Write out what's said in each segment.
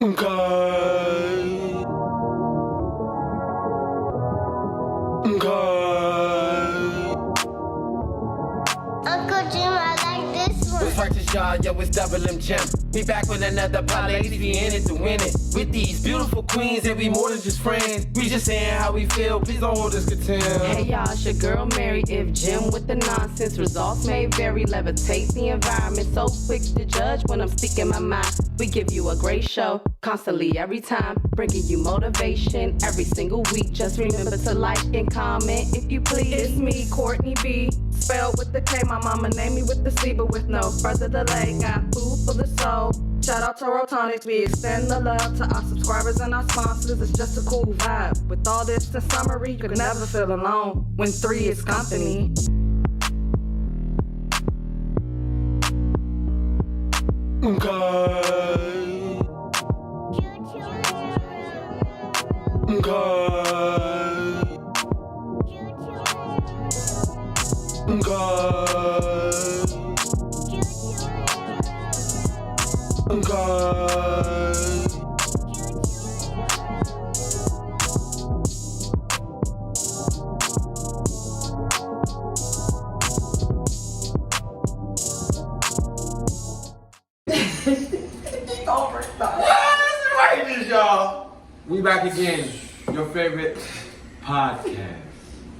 Okay. Uncle Jim, I like this one. What's right to y'all? Yo, it's Double M Jimm. We back with another pod, ladies, we in it to win it. With these beautiful queens, and we more than just friends. We just saying how we feel, please don't hold us contempt. Hey y'all, it's your girl Mary. If Jimm with the nonsense, results may vary. Levitate the environment, so quick to judge when I'm speaking my mind. We give you a great show, constantly every time, bringing you motivation every single week. Just remember to like and comment if you please. It's me, Kourtney B, spelled with the K. My mama named me with the C, but with no further delay. Got food for the soul. Shout out to Rotonics, we extend the love to our subscribers and our sponsors. It's just a cool vibe. With all this in summary, you could never feel alone when 3 is company. Okay. Y'all, we back again. Your favorite podcast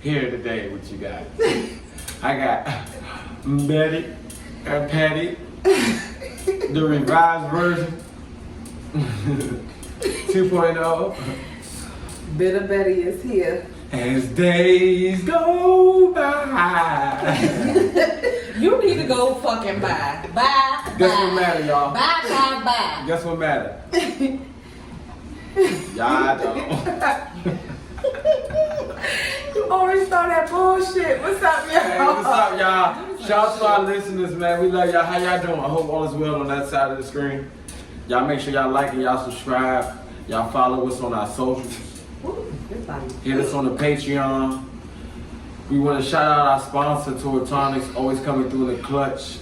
here today with you guys. I got Betty and Patty, the revised version 2.0. Bitter Betty is here. As days go by. You need to go fucking buy. Bye. Guess what matter, y'all? Bye. Guess what matter? Y'all don't. You always start that bullshit. What's up, y'all? Hey, what's up, y'all? Shout out to our listeners, man. We love y'all. How y'all doing? I hope all is well on that side of the screen. Y'all make sure y'all like and y'all subscribe. Y'all follow us on our socials. Hit us on the Patreon. We want to shout out our sponsor, Kourtney, always coming through in the clutch.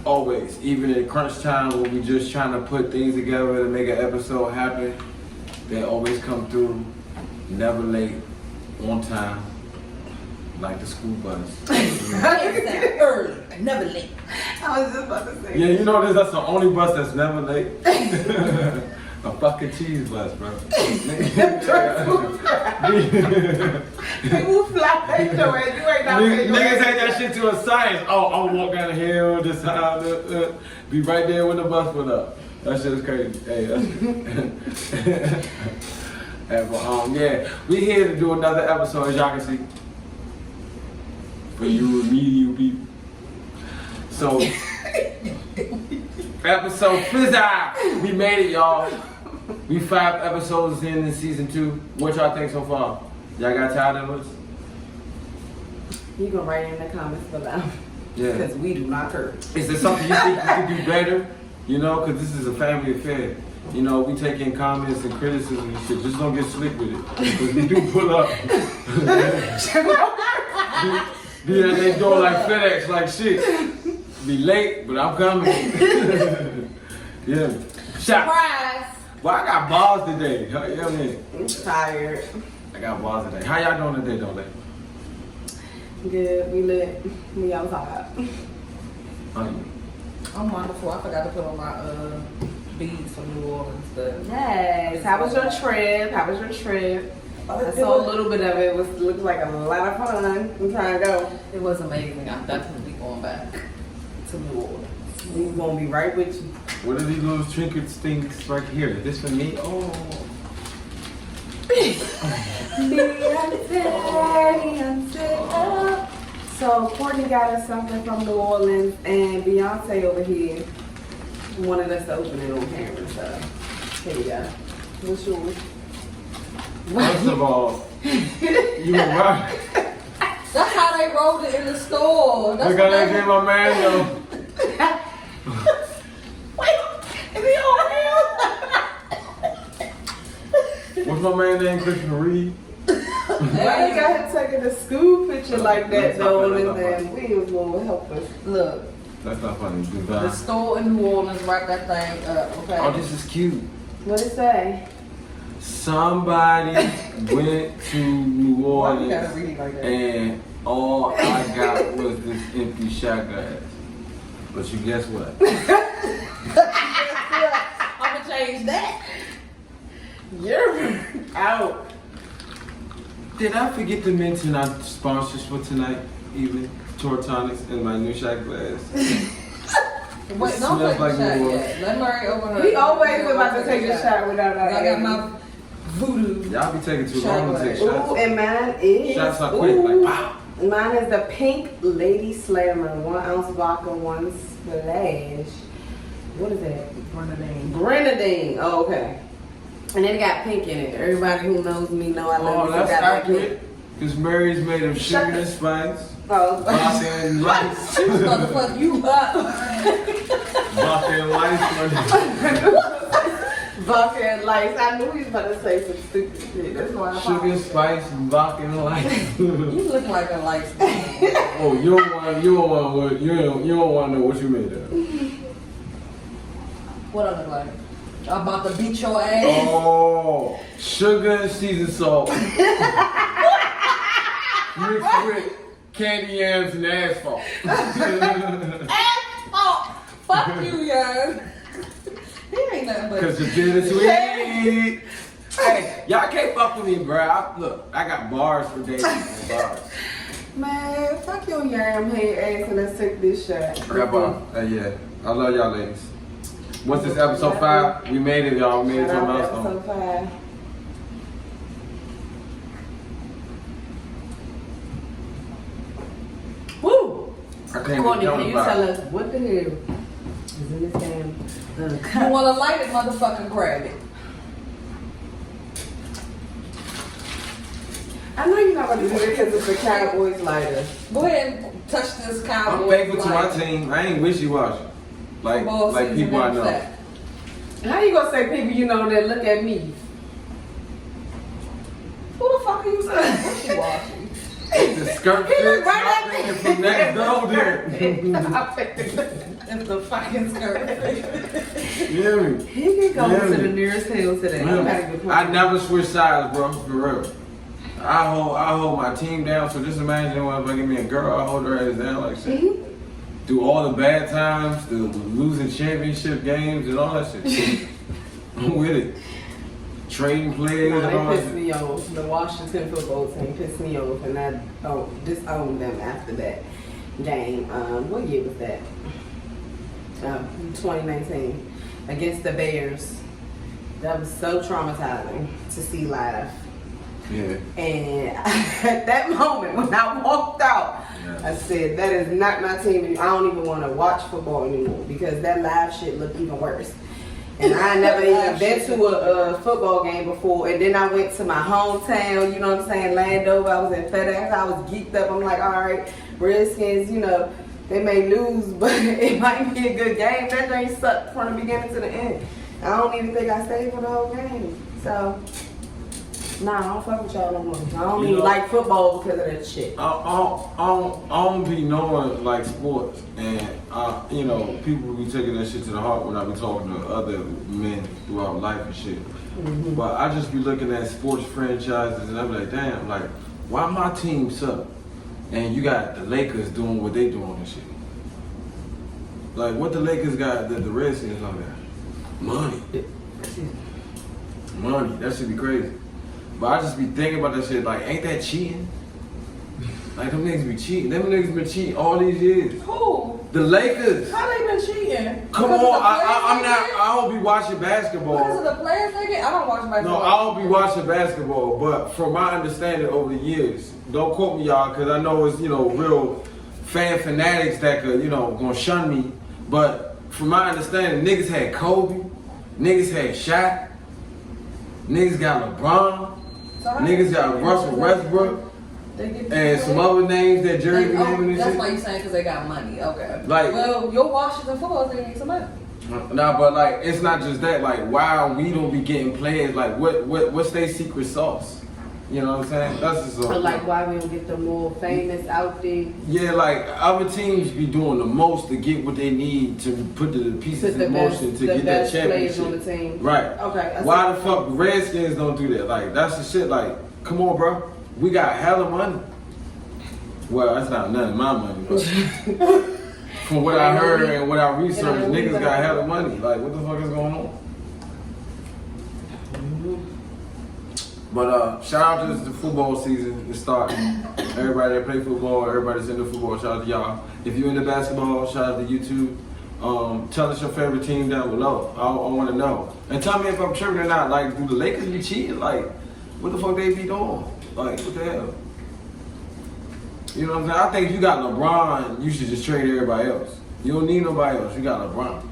Always, even in crunch time when we just trying to put things together to make an episode happen, they always come through, never late, on time, like the school bus. Early, never late. I was just about to say. Yeah, you know this, that's the only bus that's never late. A fucking cheese bus, bro. People fly that way. You ain't not Niggas take that shit to a science. Oh, I'll walk down the hill this time. Be right there when the bus went up. That shit is crazy. Hey, that's yeah, we here to do another episode, as y'all can see. For you remedial people. So, episode Fizz-Eye. We made it, y'all. We 5 episodes in season 2. What y'all think so far? Y'all got tired of us? You can write in the comments below. Yeah. Because we do not hurt. Is there something you think we could do better? You know, because this is a family affair. You know, we take in comments and criticism and shit. Just don't get slick with it. Because we do pull up. Be at their door like FedEx, like shit. Be late, but I'm coming. Yeah. Surprise. Well, I got balls today. You know what I mean? I'm tired. I got balls today. How y'all doing today, don't they? Good. We lit. We outside. I'm wonderful. I forgot to put on my beads from New Orleans. But Yes. How was your trip? I saw a little bit of it. Looked like a lot of fun. I'm trying to go. it was amazing. I'm definitely going back to New Orleans. We gonna be right with you. What are these little trinkets things right here? Is this for me? Oh. So Kourtney got us something from New Orleans, and Beyonce over here wanted us to open it on camera. So here you go. What's yours? First of all, you were right. That's how they rolled it in the store. That's Look how they gave my man, yo. Is he over What's my man name? Christian Reed? Why you got him taking a school picture like that though, That's and not then we was gonna help us. Look, That's not funny. the store in New Orleans wrapped that thing up. Okay. Oh, this is cute. What it say? Somebody went to New Why you Orleans gotta read it like that? and all I got was this empty shot glass. But you guess what? I'm gonna change that. You're out. Did I forget to mention our sponsors for tonight evening? Tortonics and my new shot glass. Wait, don't Smells take like the shot New Orleans. yet. Let Murray open her. He always about to take a shot without I got my voodoo. Y'all be taking too Shot long to take glass. shots. Ooh, and mine is. Shots are quick, like wow. Mine is the Pink Lady Slammer, 1 ounce vodka, 1 splash. What is that? Grenadine. Grenadine. Oh, okay. And it got pink in it. Everybody who knows me know I love Oh, it. that's Got that pink. accurate. Because Mary's made of sugar and spice, Oh, vodka and rice. She was about to fuck you up. Vodka and rice. vodka and lights. I knew he was about to say some stupid shit. That's why I Sugar, paused. spice, and vodka and rice. You look like a light skin. Oh, you don't want to know what you made of. What I look like? I'm about to beat your ass. Oh, sugar and seasoned salt. Mixed with candy yams and asphalt. Asphalt. Fuck you, young. He ain't nothing but. Cause you did it sweet. Hey, y'all can't fuck with me, bro. Look, I got bars for days. Bars. Man, fuck your yam head ass and let's take this shot. I got bars. Yeah, I love y'all ladies. What's this, episode 5? We made it, y'all. We made it to a milestone. Episode 5. Woo! I can't even Kourtney, count can you about tell it. us what the hell is in this damn You cup? wanna light it, motherfucker, grab it. I know you're not going to do it because it's a Cowboys lighter. Go ahead and touch this cowboy. I'm faithful to my team. I ain't wishy-washy. Like people I know. How you gonna say people you know that look at me? Who the fuck are you saying? Wishy-washy. The skirt He fit, look right my at thinking me. from next door there. It's the fucking skirt. You hear me? He can go Yeah. to the nearest hill today. Yeah. I'm not even playing. I never switch sides, bro. For real. I hold my team down. So just imagine when I give me a girl, I hold her ass down like shit. Mhm. Through all the bad times, the losing championship games and all that shit. I'm with it. Trading players and all Nah, that they pissed shit. me off. The Washington football team pissed me off, and I disowned them after that game. What year was that? 2019 against the Bears. That was so traumatizing to see live. Yeah. And at that moment, when I walked out, I said, that is not my team. I don't even want to watch football anymore because that live shit looked even worse. And I never even been to a football game before. And then I went to my hometown, you know what I'm saying, Landover. I was in FedEx. I was geeked up. I'm like, all right, Redskins, you know, they may lose, but it might be a good game. That thing sucked from the beginning to the end. I don't even think I stayed for the whole game. So, nah, I don't fuck with y'all no more. I don't You even know- like football because of that shit. I don't be knowing like sports, and you know, people be taking that shit to the heart when I be talking to other men throughout life and shit. Mm-hmm. But I just be looking at sports franchises and I'm like, damn, like why my team suck, and you got the Lakers doing what they doing and shit. Like what the Lakers got that the Redskins don't got? Money. Money. That should be crazy. But I just be thinking about that shit, like, ain't that cheating? Like, them niggas be cheating. Them niggas been cheating all these years. Who? The Lakers. How they been cheating? Come Because of on, the players I'm they not, get? I don't be watching Because of basketball. the players they get? I don't watch basketball. No, I don't be watching basketball, but from my understanding over the years, don't quote me y'all, because I know it's, you know, real fan fanatics that could, you know, gonna shun me. But from my understanding, niggas had Kobe, niggas had Shaq, niggas got LeBron, So how niggas they got cheating? Russell Westbrook, They get and some other names that Jerry be They- oh, naming and that's shit. why you saying because they got money. Okay. Like- well, your Washington football team needs some money. Nah, but like it's not just that. Like, why we don't be getting players? Like, what's their secret sauce? You know what I'm saying? That's just Or like why we don't get the more famous out there. Yeah, like other teams be doing the most to get what they need to put the pieces in motion to get that championship. On the team. Right. Okay. Why the fuck the Redskins don't do that? Like that's the shit. Like, come on, bro. We got hella money. Well, that's not none of my money, but from what I heard and what I researched, niggas got hella money. Like, what the fuck is going on? But shout out to the football season. It's starting. Everybody that play football, everybody's into football. Shout out to y'all. If you're into basketball, shout out to YouTube. Tell us your favorite team down below. I want to know. And tell me if I'm tripping or not. Like, do the Lakers be cheating? Like, what the fuck they be doing? Like, what the hell? You know what I'm saying? I think if you got LeBron, you should just trade everybody else. You don't need nobody else. You got LeBron.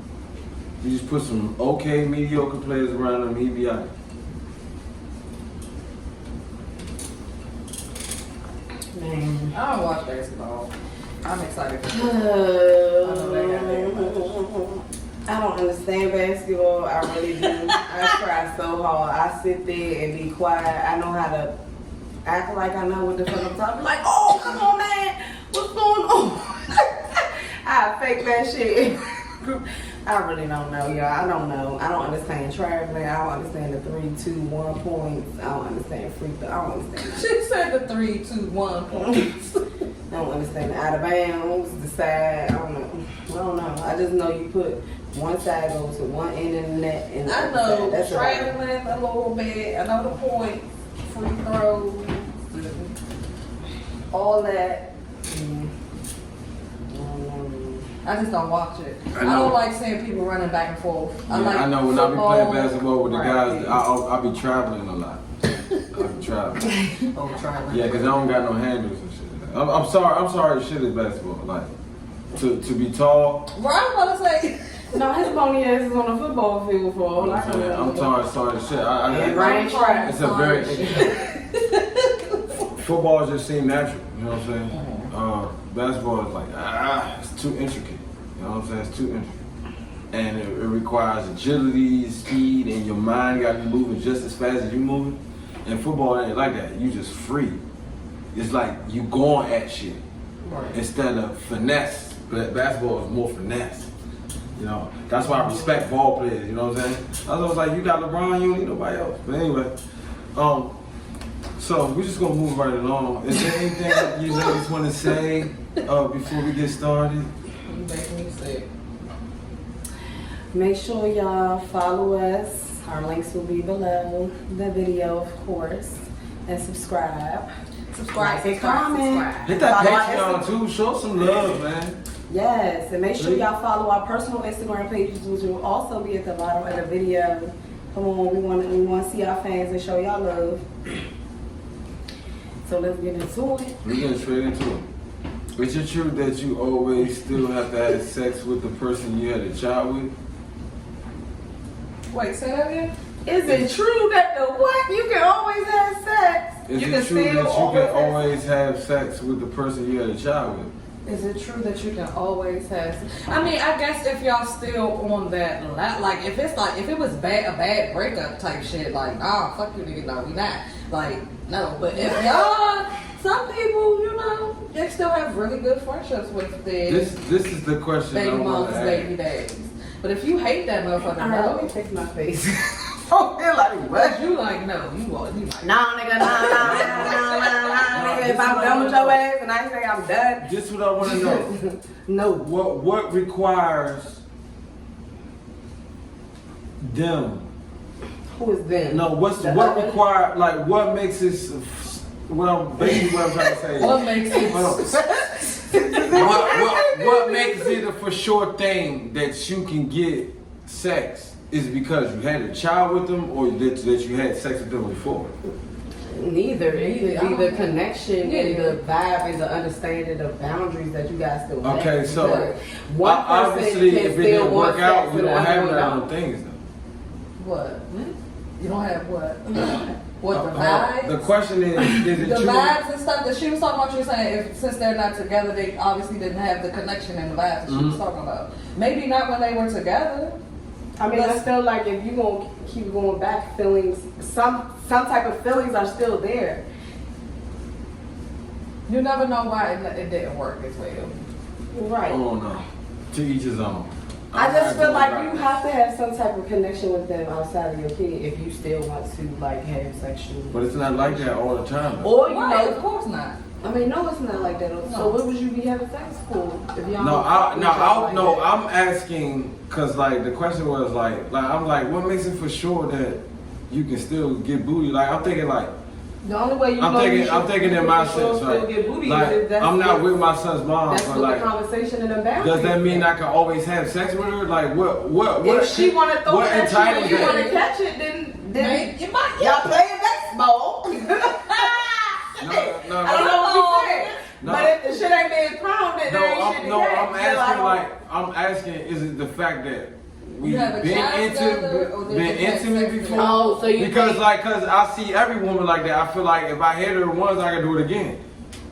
You just put some okay, mediocre players around him, he be out. Man. I don't watch basketball. I'm excited for it. I don't understand basketball. I really do. I try so hard. I sit there and be quiet. I know how to act like I know what the fuck I'm talking. Like, oh, come on, man. What's going on? I fake that shit. I really don't know, y'all. I don't know. I don't understand traveling. I don't understand the 3, 2, 1 points. I don't understand free throw. I don't understand that. She said the 3, 2, 1 points. I don't understand the out of bounds, the side. I don't know. I just know you put one side goes to one end of the net and I know traveling a little bit. I know the points, free throws, all that. I just don't watch it. I don't like seeing people running back and forth. I know when I be playing basketball with the guys, I be traveling a lot. I be traveling. Oh, traveling. Yeah, because I don't got no handles and shit. I'm sorry, shit is basketball. Like, to be tall. Well, I was about to say. No, his pony ass is on the football field for all I can I'm sorry, shit. It's a very. Football just seems natural. You know what I'm saying? Basketball is like, it's too intricate. You know what I'm saying? It's too intricate. And it requires agility, speed, and your mind got to be moving just as fast as you moving. And football ain't like that. You just free. It's like you going at shit instead of finesse. But basketball is more finesse. You know, that's why I respect ball players. You know what I'm saying? I was like, you got LeBron, you don't need nobody else. But anyway, so we're just gonna move right along. Is there anything that you ladies want to say before we get started? You make me sick. Make sure y'all follow us. Our links will be below the video, of course, and subscribe. Subscribe and comment. Hit that Patreon too. Show some love, man. Yes, and make sure y'all follow our personal Instagram pages, which will also be at the bottom of the video. Come on, we want to see our fans and show y'all love. So let's get into it. We're getting straight into it. Is it true that you always still have to have sex with the person you had a child with? Wait, say that again? Is it true that the what? You can always have sex. Is it true that you can always have sex with the person you had a child with? Is it true that you can always have? I mean, I guess if y'all still on that, like if it was a bad breakup type shit, like fuck you nigga, no, we not. Like no, but if y'all, some people, you know, they still have really good friendships with their This is the question baby moms, baby daddies. But if you hate that motherfucker, Let me fix my face. Oh, they're like, what? You like no, you like nah, nigga, nah. If I'm done with your ass and I say I'm done. This is what I want to know. No. What requires them? Who is them? No, what require, like, what makes this? What I'm trying to say. What makes it? What makes it a for sure thing that you can get sex? Is it because you had a child with them, or that you had sex with them before? Neither. Either the connection and the vibe and the understanding of boundaries that you guys still have. Okay, so one obviously, if it didn't work out, you don't have none of them things, though. What? You don't have what? What, the vibes? The question is it the true? vibes and stuff that she was talking about, you were saying since they're not together, they obviously didn't have the connection and the vibes that she was talking about. Maybe not when they were together. I mean, I feel like if you gonna keep going back, feelings, some type of feelings are still there. You never know why it didn't work as well. Right. Oh no. To each his own. I just feel like you have to have some type of connection with them outside of your kid if you still want to like have sexual. But it's not like that all the time. Or you Right, know, of course not. I mean, no, it's not like that. So what would you be having sex for? If y'all I'm asking because like the question was like I'm like, what makes it for sure that you can still get booty? Like I'm thinking like. The only way I'm thinking in my sense, right? Get booty like I'm not with my son's mom, that's but what like, the conversation and the boundaries. does that mean I can always have sex with her? Like, what? If she want to throw what it at you, entitles and you want to that? catch it, then You might y'all playing baseball. No, I don't know what you saying. No. But if the shit ain't being pounded, then ain't shit to catch. I'm asking, is it the fact that we've You have a been child together, or been did you have intimate sex before? Oh, so you because think- cause I see every woman like that. I feel like if I hit her once, I can do it again.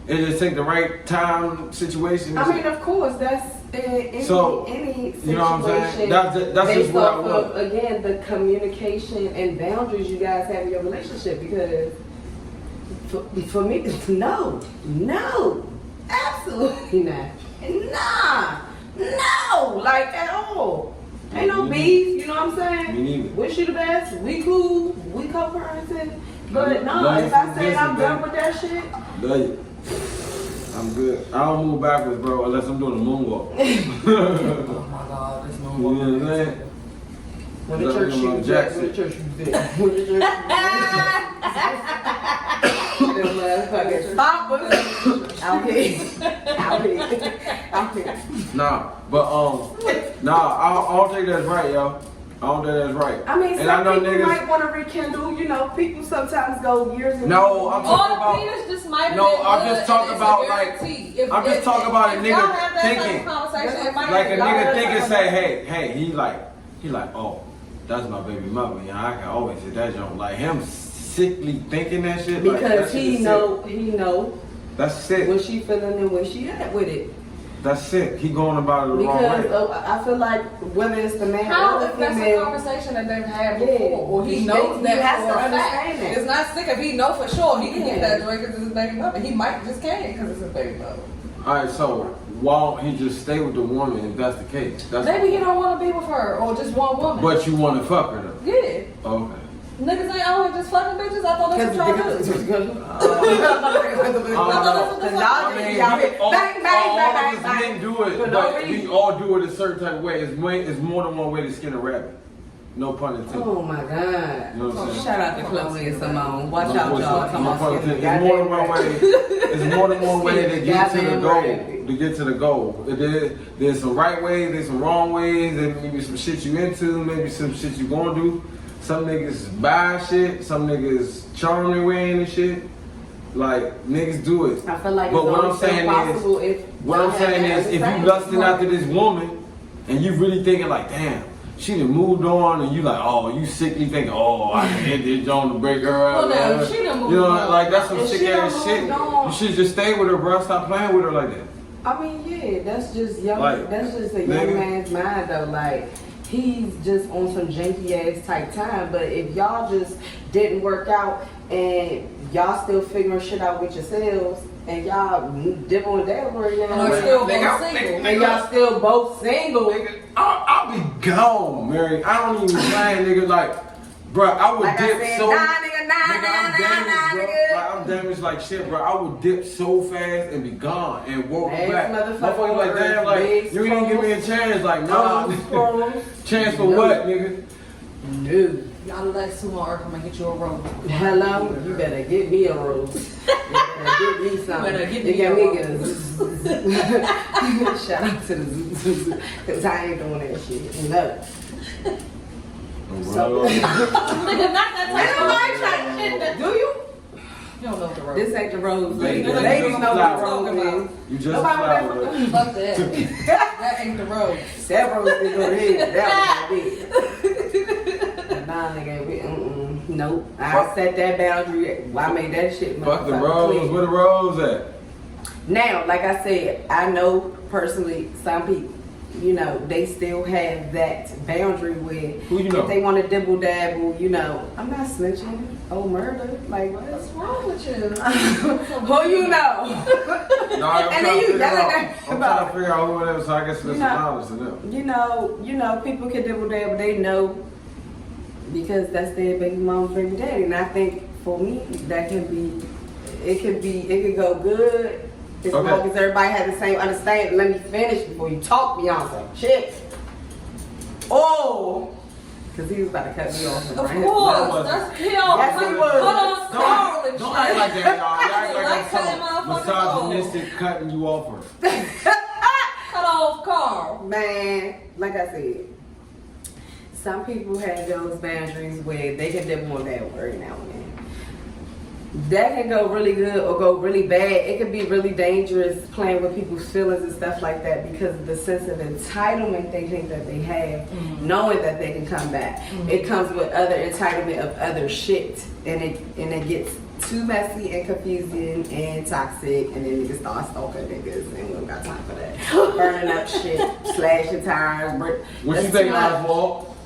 It just take the right time, situation. I mean, of course, that's any So, situation. you know what I'm saying? That's based just what I off want. of, again, the communication and boundaries you guys have in your relationship. Because for me, no, absolutely not, no, like at all. Ain't no beef, you know what I'm saying? Me neither. Wish you the best. We cool. We co-parenting. But no, Love you if I for say this I'm and done that. with that shit, Love you. I'm good. I don't move backwards, bro, unless I'm doing a moonwalk. Oh my God, this You know what I'm saying? when the Love church you, shoes Jackson. when the church shoes at? When the church Them motherfuckers stop us out here. Nah, but I don't think that's right, yo. I don't think that's right. I mean, and I some know people niggas. might want to rekindle. You know, people sometimes go years and No, I'm years. talking All about. the penis just might have No, been I'm good, just talking and it's about, a like, guarantee. I'm just talking about a if nigga y'all have that type of thinking. conversation, it might Like a have- y'all nigga have thinking, that say, hey, he like, oh, that's my baby mother. Yeah, I can always hit that joint. Like him sickly thinking that shit. Like, that Because shit he is know sick. That's sick. what she feeling and where she at with it. That's sick. He going about it the wrong Because way. I feel like whether it's the man How or if the that's a female, conversation that they've had Yeah. before, or he He knows that has for to a fact. understand that. It's not sick if he know for sure he can get Yeah. that joy because it's his baby mother. He might just can't because it's his baby mother. All right, so why don't he just stay with the woman if that's the case? That's Maybe he don't want to be with her or just one woman. But you want to fuck her though? Yeah, Okay. niggas ain't always just fucking bitches. I thought that's what y'all do. All men do it, For no but we reason. all do it a certain type of way. It's more than one way to skin a rabbit. No pun intended. Oh my God. You know what I'm saying? Shout out to Chloe and Simone. Watch No out, pun y'all. intended. No pun intended. Goddamn It's more than one way. It's more than one way to get to the Goddamn goal. right. To get to the goal. There's some right ways. There's some wrong ways. There maybe some shit you into. Maybe some shit you gonna do. Some niggas buy shit. Some niggas charm their way in and shit. Like niggas do it. I feel like But it's what I'm only saying possible is, if what I'm saying is, if you lusting after this woman and you really thinking like, damn, she done moved on, and you like, oh, you sickly thinking, oh, I can hit this joint to break her Well, out. no, man. she done moved You know, on. like that's some If sick she done ass shit. moved on. You should just stay with her, bro. Stop playing with her like that. I mean, yeah, that's just young. Like, that's just a young nigga. man's mind, though. Like, he's just on some janky ass type time. But if y'all just didn't work out and y'all still figuring shit out with yourselves, and y'all dibble and dabble, you know, And are still both single. and y'all still both single, Nigga, I'll be gone, Mary. I don't even mind, nigga. Like, bro, I would like I dip said, so. nah, nigga, nah, Nigga, I'm nah, damaged, nah, bro. nigga. Like, I'm damaged like shit, bro. I would dip so fast and be gone and walk Next back. motherfucker Motherfucker like, damn, order like, big you didn't give me a chance. Like, nah. Chance for what, nigga? No. Y'all let Sue on Earth, I'm gonna get you a robe. Hello, you better get me a rose. You better get me something. You better get You me got a me a shout out to the zoo, cause I ain't doing that shit. No. So, Nigga, not that type of shit. do you? You don't know what the robe This ain't the rose, ladies. Ladies Ladies know what the talking rose about. is. You just Nobody a would flower, ever- bro. Fuck that. That ain't the robe. That rose is over here. That was it. Nah, nigga, nope. I set that boundary. I made that shit. Fuck the motherfucking rose. clear. Where the rose at? Now, like I said, I know personally some people you know, they still have that boundary with Who you know? if they want to dibble dabble, you know, I'm not snitching. Oh, murder. Like, What's what? wrong with you? Who you know? No, I'm And then trying to you figure yelling out. at I'm about trying to figure out who it is, so I guess listen knowledge to them. You know, people can dibble dabble. They know because that's their baby mom's baby daddy. And I think for me, that can be, it can go good as Okay. long as everybody has the same understanding. Let me finish before you talk, Beyonce. Shit. Oh, because he was about to cut me off. Of No, course, that's him. Yes, he was. Hold on, Carl and Don't act like that, y'all. Y'all Like act cutting like motherfuckers some misogynistic cutting you off. Cut off Carl. Man, like I said, some people have those boundaries where they can dip on that word now and then. That can go really good or go really bad. It can be really dangerous playing with people's feelings and stuff like that because of the sense of entitlement they think that they have, knowing that they can come back. It comes with other entitlement of other shit, and it gets too messy and confusing and toxic, and then niggas start stalking niggas, and we don't got time for that. Burning up shit, slashing tires. What you think, Oswald?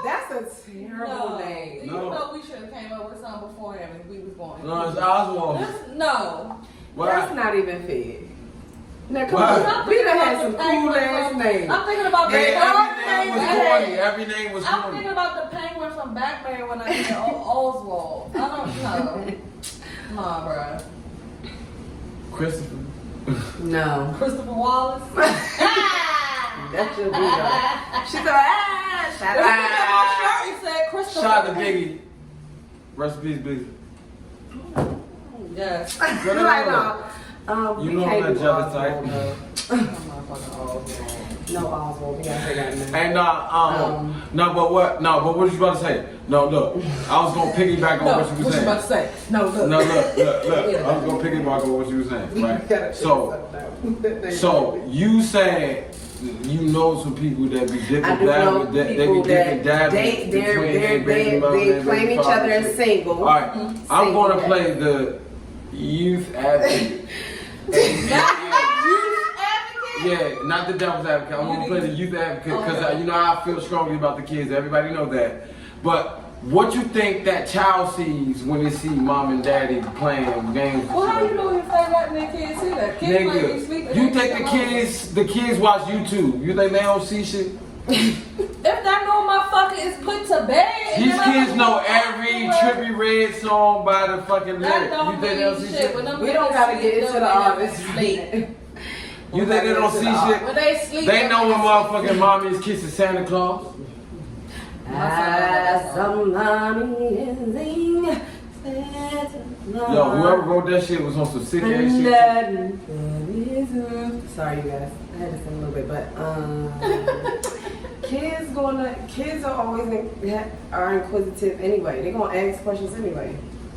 That's a terrible name. You No. know we should have came up with something before him if we was going. No, it's Oswald. No. That's Why? not even fair. Now come Why? on, we done had some cool ass names. I'm thinking about Every the name was corny. Every name was I'm corny. thinking about the penguin from Batman when I hear Oswald. I don't know. Nah, bruh. Christopher. No. Christopher Wallace. That should be her. She said, shout If you out. look at my shirt, it said Christopher. Shout out to Biggie. Rest in peace, Biggie. Yes. Go to Like, the- we You know can't I'm do not jealous Oswald, type. though. No Oswald, we gotta say that name. Hey, but what you about to say? No, look, I was gonna piggyback on No, what you what was you about saying. to say? No, look. No, look. I was gonna piggyback on what you was saying, right? So you said you know some people that be dipping I do know dabbing, they be people dipping that dabbing they between their baby mother they and claim baby each father other and as shit. single. All right, I'm Single, gonna yeah. play the youth advocate. Yeah, not the devil's advocate. I'm gonna play the youth advocate because you know how I feel strongly about the kids. Everybody know that. But what you think that child sees when they see mom and daddy playing games? Well, how you know if they letting their kids see that? Kids might be sleeping. Nigga, you think the kids watch YouTube? You think they don't see shit? If that know motherfucker is put to bed. These kids know every Trippie Red song by the fucking That lyric. don't You think they don't see mean shit? shit. When them We don't niggas gotta sleep, get into them the niggas obvious sleep. You think they don't see shit? When they sleep, They them know when niggas motherfucking mommy is kissing Santa Claus. Yo, whoever wrote that shit was on some sick ass shit. Sorry, you guys. I had to sing a little bit, but kids are always are inquisitive anyway. They're gonna ask questions anyway.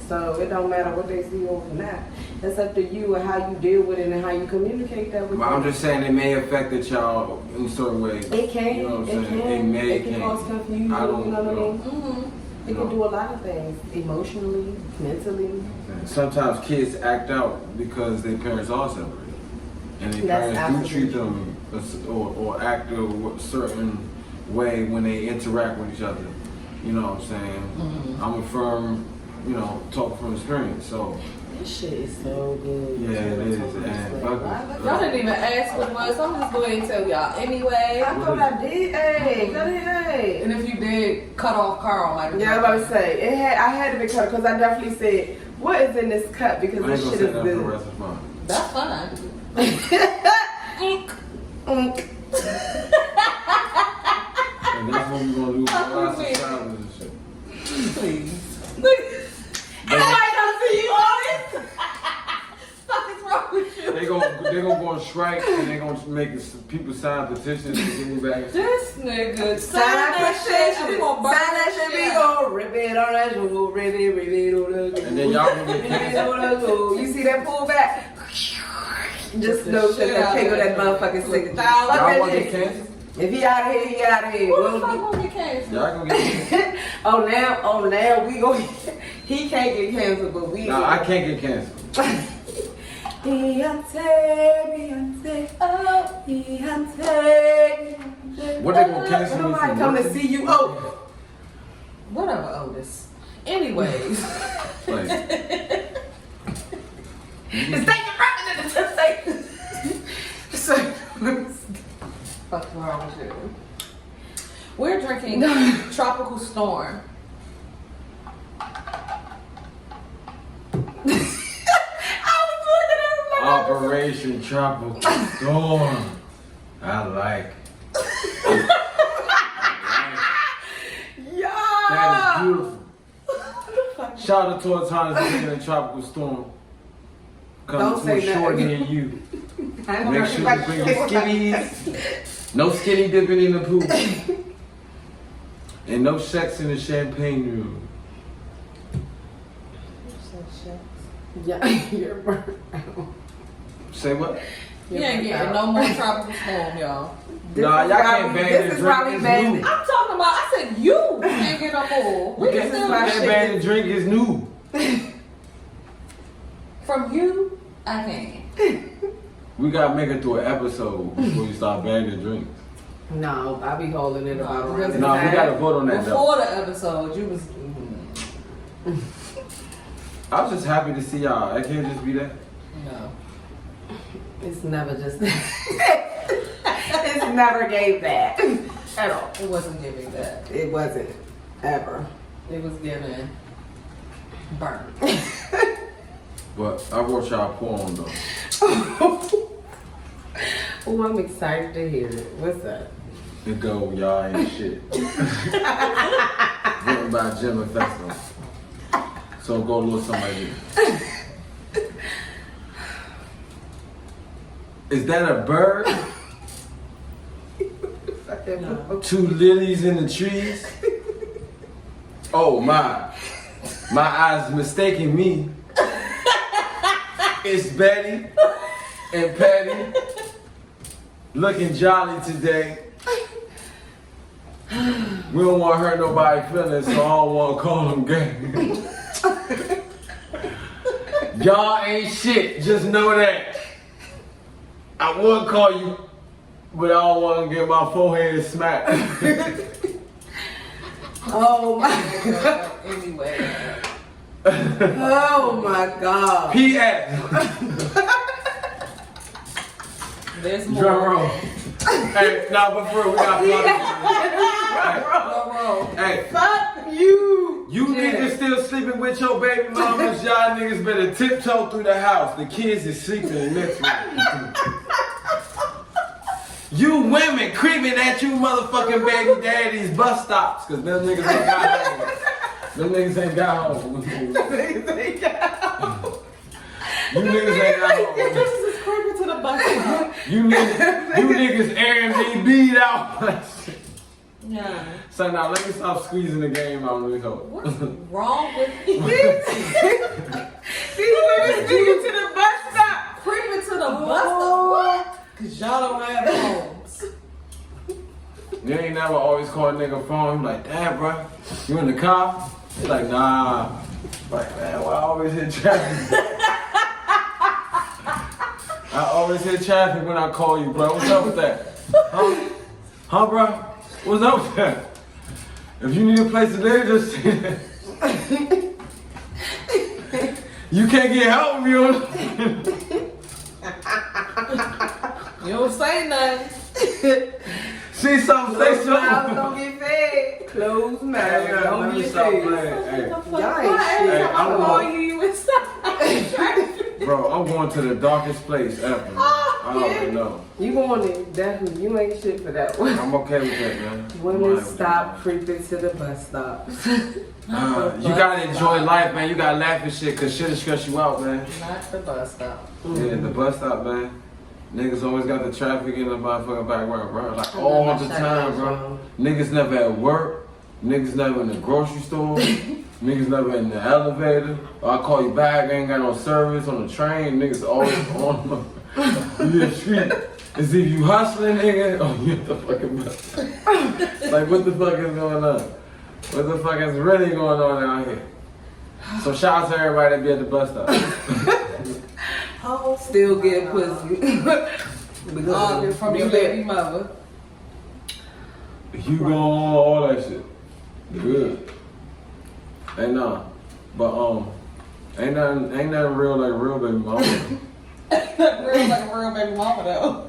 So it don't matter what they see over not. It's up to you and how you deal with it and how you communicate that with But them. I'm just saying it may affect the child in a certain way. It can. You know what It I'm saying? can. It It can cause confusion. I don't You know what I mean? Mm-hmm. It can do a lot of things emotionally, mentally. Sometimes kids act out because their parents are separated. And their That's parents do treat absolutely them or act a certain way when they interact with each other. You know what I'm saying? Mm-hmm. I'm a firm, talk from experience. So, This shit is so good. yeah, it is. And fuck it. Y'all didn't even ask what it was, so I'm just going to tell y'all anyway. I thought I did. Hey. And if you did, cut off Carl. Like Yeah, I was about to say I had to be cut because I definitely said, "What is in this cup?" Because I ain't this gonna shit say is that for the good. rest of mine. That's fine. And that's what we're gonna do for Fuck the last with me. time and shit. Please. Everybody don't see you on it. Fuck is wrong with you? They gonna go on strike and they gonna make people sign petitions to get me back. This nigga. Sign that shit. We gonna burn Sign that shit. We gon' rip it on that shoe. Rip it on that shoe. And then y'all gonna get Rip it canceled. on that shoe. You see that pull back? Just know that that king of that motherfucking signature. Fuck Y'all that wanna get shit. canceled? If he out of here, he out of here. Who the We'll fuck be- gonna get canceled? Y'all gonna get canceled? Oh now we go. He can't get canceled, but we. Nah, I can't get canceled. Beyonce, oh, Beyonce. What they gonna cancel me Nobody from come to working? see you. Oh, Whatever, Otis. Anyways. Like, it's taking rapping in the say. What's wrong with you? We're drinking Tropical Storm. Operation Tropical Storm. I like. That is beautiful. Shout out to our times in a tropical storm. Coming Don't to say a that. short near you. Make sure you bring your skinnies. No skinny dipping in the pool. And no sex in the champagne room. Yeah, you're burnt out. Say what? You ain't getting no more Tropical Storm, y'all. Nah, y'all can't ban This the is why we drink. banned It's it. new. I'm talking about, I said you can't get no more. We can This is still why Can't ban the drink is new. from you, I can. We gotta make it through an episode before you start banning drinks. No, I be holding it about No, around because this Nah, we time. gotta vote on that though. Before the episode, you was I was just happy to see y'all. I can't just be that. no. It's never just it's never gave that at all. It wasn't giving that. It wasn't ever. It was giving burn. But I wrote y'all a poem though. Oh, I'm excited to hear it. What's that? It go, y'all ain't shit. Written by Jimm and Festival. So go a little something like this. Is that a bird? Two lilies in the trees? Oh my eyes mistaking me. It's Betty and Patty looking jolly today. We don't want to hurt nobody's feelings, so I don't want to call them gay. Y'all ain't shit, just know that. I would call you, but I don't want to get my forehead smacked. Oh my god. Anyway. Oh my god. P.S. There's more. Drum roll. Hey, nah, but for real, we got Hey, Fuck you. you niggas still sleeping with your baby mamas, y'all niggas better tiptoe through the house. The kids is sleeping in next room. You women creeping at you motherfucking baby daddy's bus stops, cause them niggas ain't got home. Them niggas ain't got home. You niggas ain't got home. This is creeping to the bus stop. You niggas Airbnb'd out. Yeah. So now let me stop squeezing the game out of this hoe. What's wrong with you? These niggas speaking to the bus stop. Creeping to the bus stop? What? Cause y'all don't have homes. You ain't never always call a nigga phone. You like, damn, bro, you in the car? He's like, nah. Like, man, why I always hit traffic? I always hit traffic when I call you, bro. What's up with that? Huh, bro? What's up with that? If you need a place to live, just you can't get help if you don't. You don't say nothing. See something, say Closed mouths something. don't get fed. Closed mouths Hey, don't let me get stop fed. playing. Hey, Y'all ain't Why shit. every time I I'm call going- you would stop? bro, I'm going to the darkest place ever. Man. I already know. You want it, definitely. You ain't shit for that one. I'm okay with that, man. I'm Women alright with stop that, creeping to the bus stops. man. You gotta enjoy life, man. You gotta laugh at shit, cause shit'll stress you out, man. Not the bus stop. Yeah, the bus stop, man. Niggas always got the traffic in the motherfucking background, bro. Like all the time, bro. Niggas never at work. Niggas never in the grocery store. Niggas never in the elevator. Or I call you back, I ain't got no service on the train. Niggas always on the street. As if you hustling, nigga. Oh, you at the fucking bus. Like, what the fuck is going on? What the fuck is really going on out here? So shout out to everybody that be at the bus stop. Still get pussy. Because from your baby mother. You go on all that shit. Good. Ain't nothing. But ain't nothing real like a real baby mama. Real like a real baby mama though.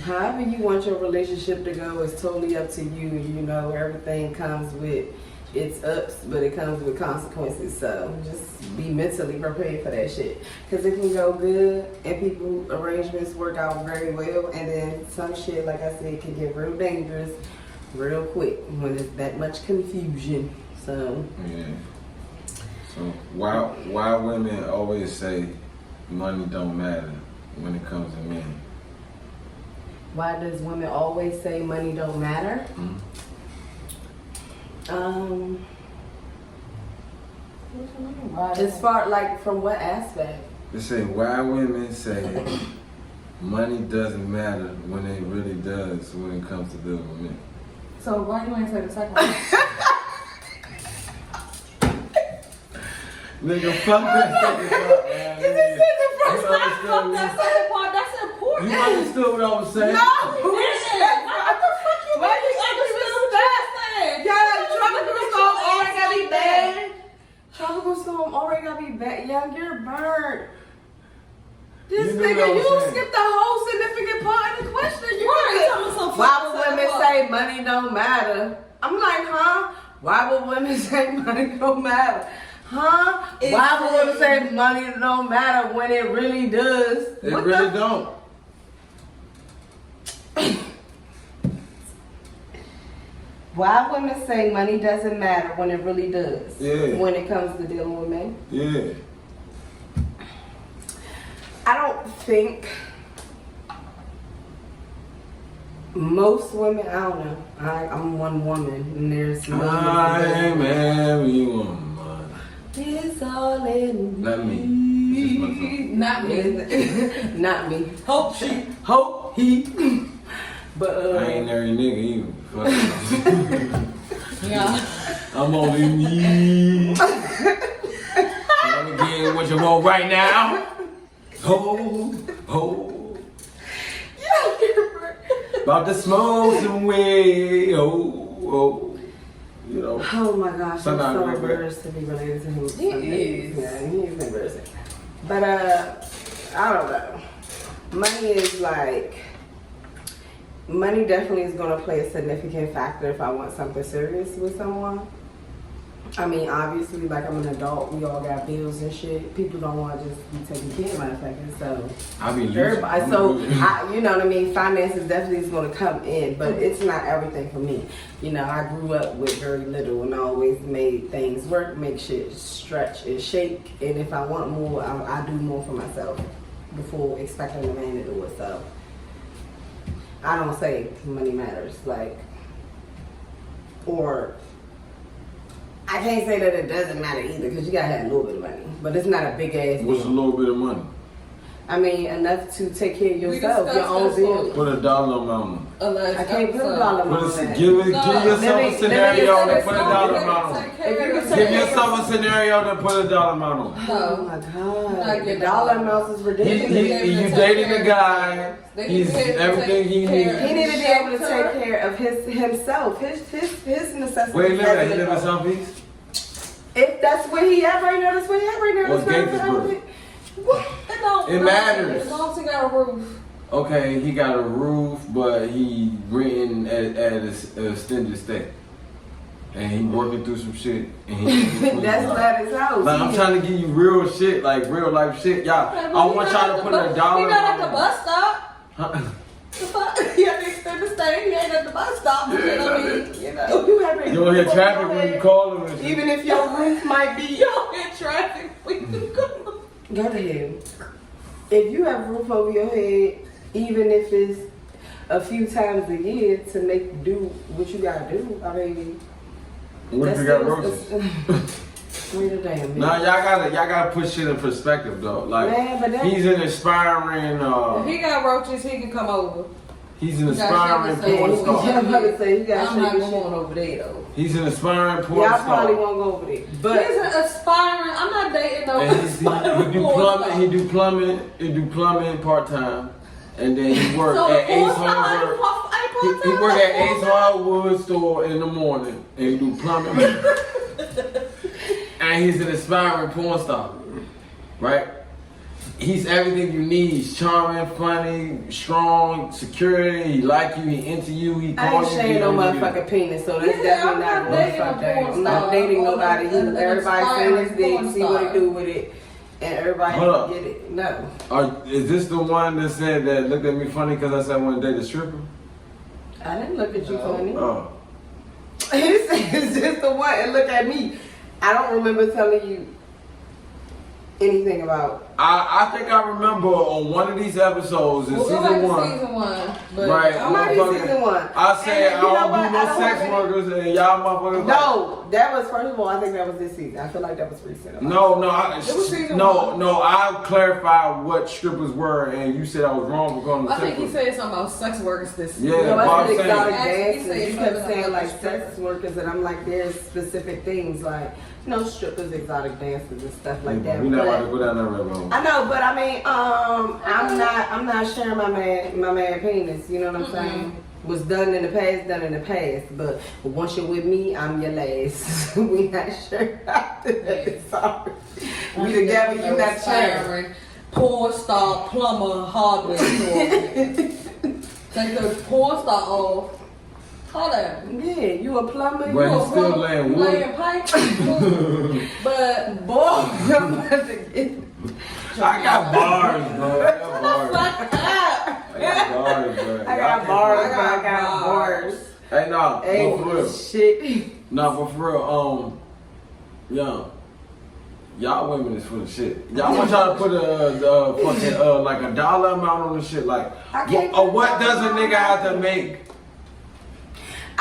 However you want your relationship to go is totally up to you. You know, everything comes with its ups, but it comes with consequences. So just be mentally prepared for that shit. Because it can go good and people arrangements work out very well. And then some shit, like I said, can get real dangerous real quick when there's that much confusion. So yeah. So why women always say money don't matter when it comes to men? why does women always say money don't matter? As far like from what aspect? They say why women say money doesn't matter when it really does when it comes to dealing with men. So why you ain't say the second one? Nigga, fuck that second part, man. You just said the first You one. understood me? That second part, that's important. You understood what I was saying? No! What the fuck you Why you understood that? Yeah, tropical storm already gotta be bad. Tropical storm already gotta be bad. Yeah, you're burnt. This You knew what I nigga, was you saying. skipped the whole significant part of the question. You Right, why would women say money don't matter? I'm like, huh? Why would women say money don't matter? Huh? Why would women say money don't matter when it really does? It really don't. Why women say money doesn't matter when it really does? Yeah. When it comes to dealing with men? Yeah. I don't think most women, I don't know. I'm one woman and there's I marry woman. It's all in Not me. me. Not me. Not me. Hope she. Hope he. But I ain't every nigga either. Fuck it. Yeah. I'm only me. Let me get what you want right now. Ho, ho. About to smoke some way. Oh. You know. oh my gosh, I'm Sometimes so like that. embarrassed to be related to him. He is. Yeah, he is embarrassing. But I don't know. Money is like, money definitely is gonna play a significant factor if I want something serious with someone. I mean, obviously, like I'm an adult, we all got bills and shit. People don't want to just be taking care of motherfuckers, so. I be Everybody, losing. so you know what I mean. Finances definitely is going to come in, but it's not everything for me. You know, I grew up with very little and always made things work, make shit stretch and shake. And if I want more, I do more for myself before expecting the man to do it. So I don't say money matters, like, or I can't say that it doesn't matter either because you gotta have a little bit of money, but it's not a big ass. What's a deal. little bit of money? I mean, enough to take care of yourself, your discussed own this bills. Put a dollar amount on. I can't put a dollar amount on that. Give yourself let a me scenario just- to put a dollar amount on. If you can Give yourself a scenario to put a dollar amount on. Oh my Not god, the getting dollar a amounts is You ridiculous. dating a guy. He's everything he He needs. need to be able to take care of himself, his necessities. Where he live at? as He an live in adult. South Beach? If that's where he at right now, that's where he at right now. What's That's where Gaithersburg? I'm- What? It matters. As long as he got a roof. Okay, he got a roof, but he renting at a extended stay. And he working through some shit. And he That's not his house. Like, I'm trying to give you real shit, like real life shit. Y'all, I want y'all to put a dollar He not at the amount bus stop. on. The fuck? He had to extend the stay. He ain't at the bus stop. You know what I mean? You know. If you have You don't hear traffic when you call him and shit. even if your roof might be You don't get traffic. We can go. Go ahead. If you have a roof over your head, even if it's a few times a year to make do what you gotta do, I mean, What if you got roaches? Wait a damn minute. Nah, y'all gotta put shit in perspective though. Like Man, but that- he's an aspiring. If he got roaches, he can come over. He's an aspiring porn Yeah, star. I'm about to say, you got I'm to not shake going your shit. over there though. He's an aspiring porn Y'all star. probably won't go over there. But He's an aspiring. I'm not dating no And he aspiring do porn plumbing. star. He do plumbing part time, and then he work So at the Ace porn star Hardware. ain't He work at Ace part-time? Hardwood store in the morning, and he do plumbing. And he's an aspiring porn star, right? He's everything you need. He's charming, funny, strong, security. He like you. He into you. He I call ain't you. showing no he- motherfucking penis, so that's Yeah, definitely I'm not not going dating fuck a that. porn I'm not star. dating Or nobody. an Everybody saying his dick, aspiring see what he porn do with it, and everybody Hold up. get it. No. Is this the one that said that looked at me funny because I said I want to date a stripper? I didn't look at you funny. Oh. He said it's just the one and look at me. I don't remember telling you anything about. I think I remember on one of these episodes in We'll go season back to one. season one. But Right, I might be motherfucker. season one. I said And you know I what? don't do I no don't sex have any- workers and y'all motherfuckers. No, that was first of all. I think that was this season. I feel like that was recent. No, It was season no, one. no. I clarified what strippers were, and you said I was wrong for calling them I think he strippers. said something about sex workers this Yeah, No, but I I'm said saying- exotic Actually, he dancers. said You kept something saying about like strippers. sex workers, and I'm like, there's specific things like strippers, exotic dancers, and stuff like that. We not about to But go down that rabbit hole. I know, but I mean, I'm not sharing my man penis. You know what I'm saying? Was done in the past, done in the past. But once you're with me, I'm your last. We not sure after that. Sorry. We together, you not sharing. Aspiring porn star, plumber, hardware store. Take the porn star off. Hold on. Yeah, you a plumber. But You he's a still plumber. laying wood. Laying pipe. But Boy, I'm about to get. I got bars, bro. I got bars. fuck up. I got bars, bro. I got bars, I but I got got bars. bars. Hey, nah, Hey, but for real. shit. Nah, but for real, y'all women is full of shit. Y'all want y'all to put a fucking like a dollar amount on the shit, like I can't what put a does a dollar nigga have to amount. make?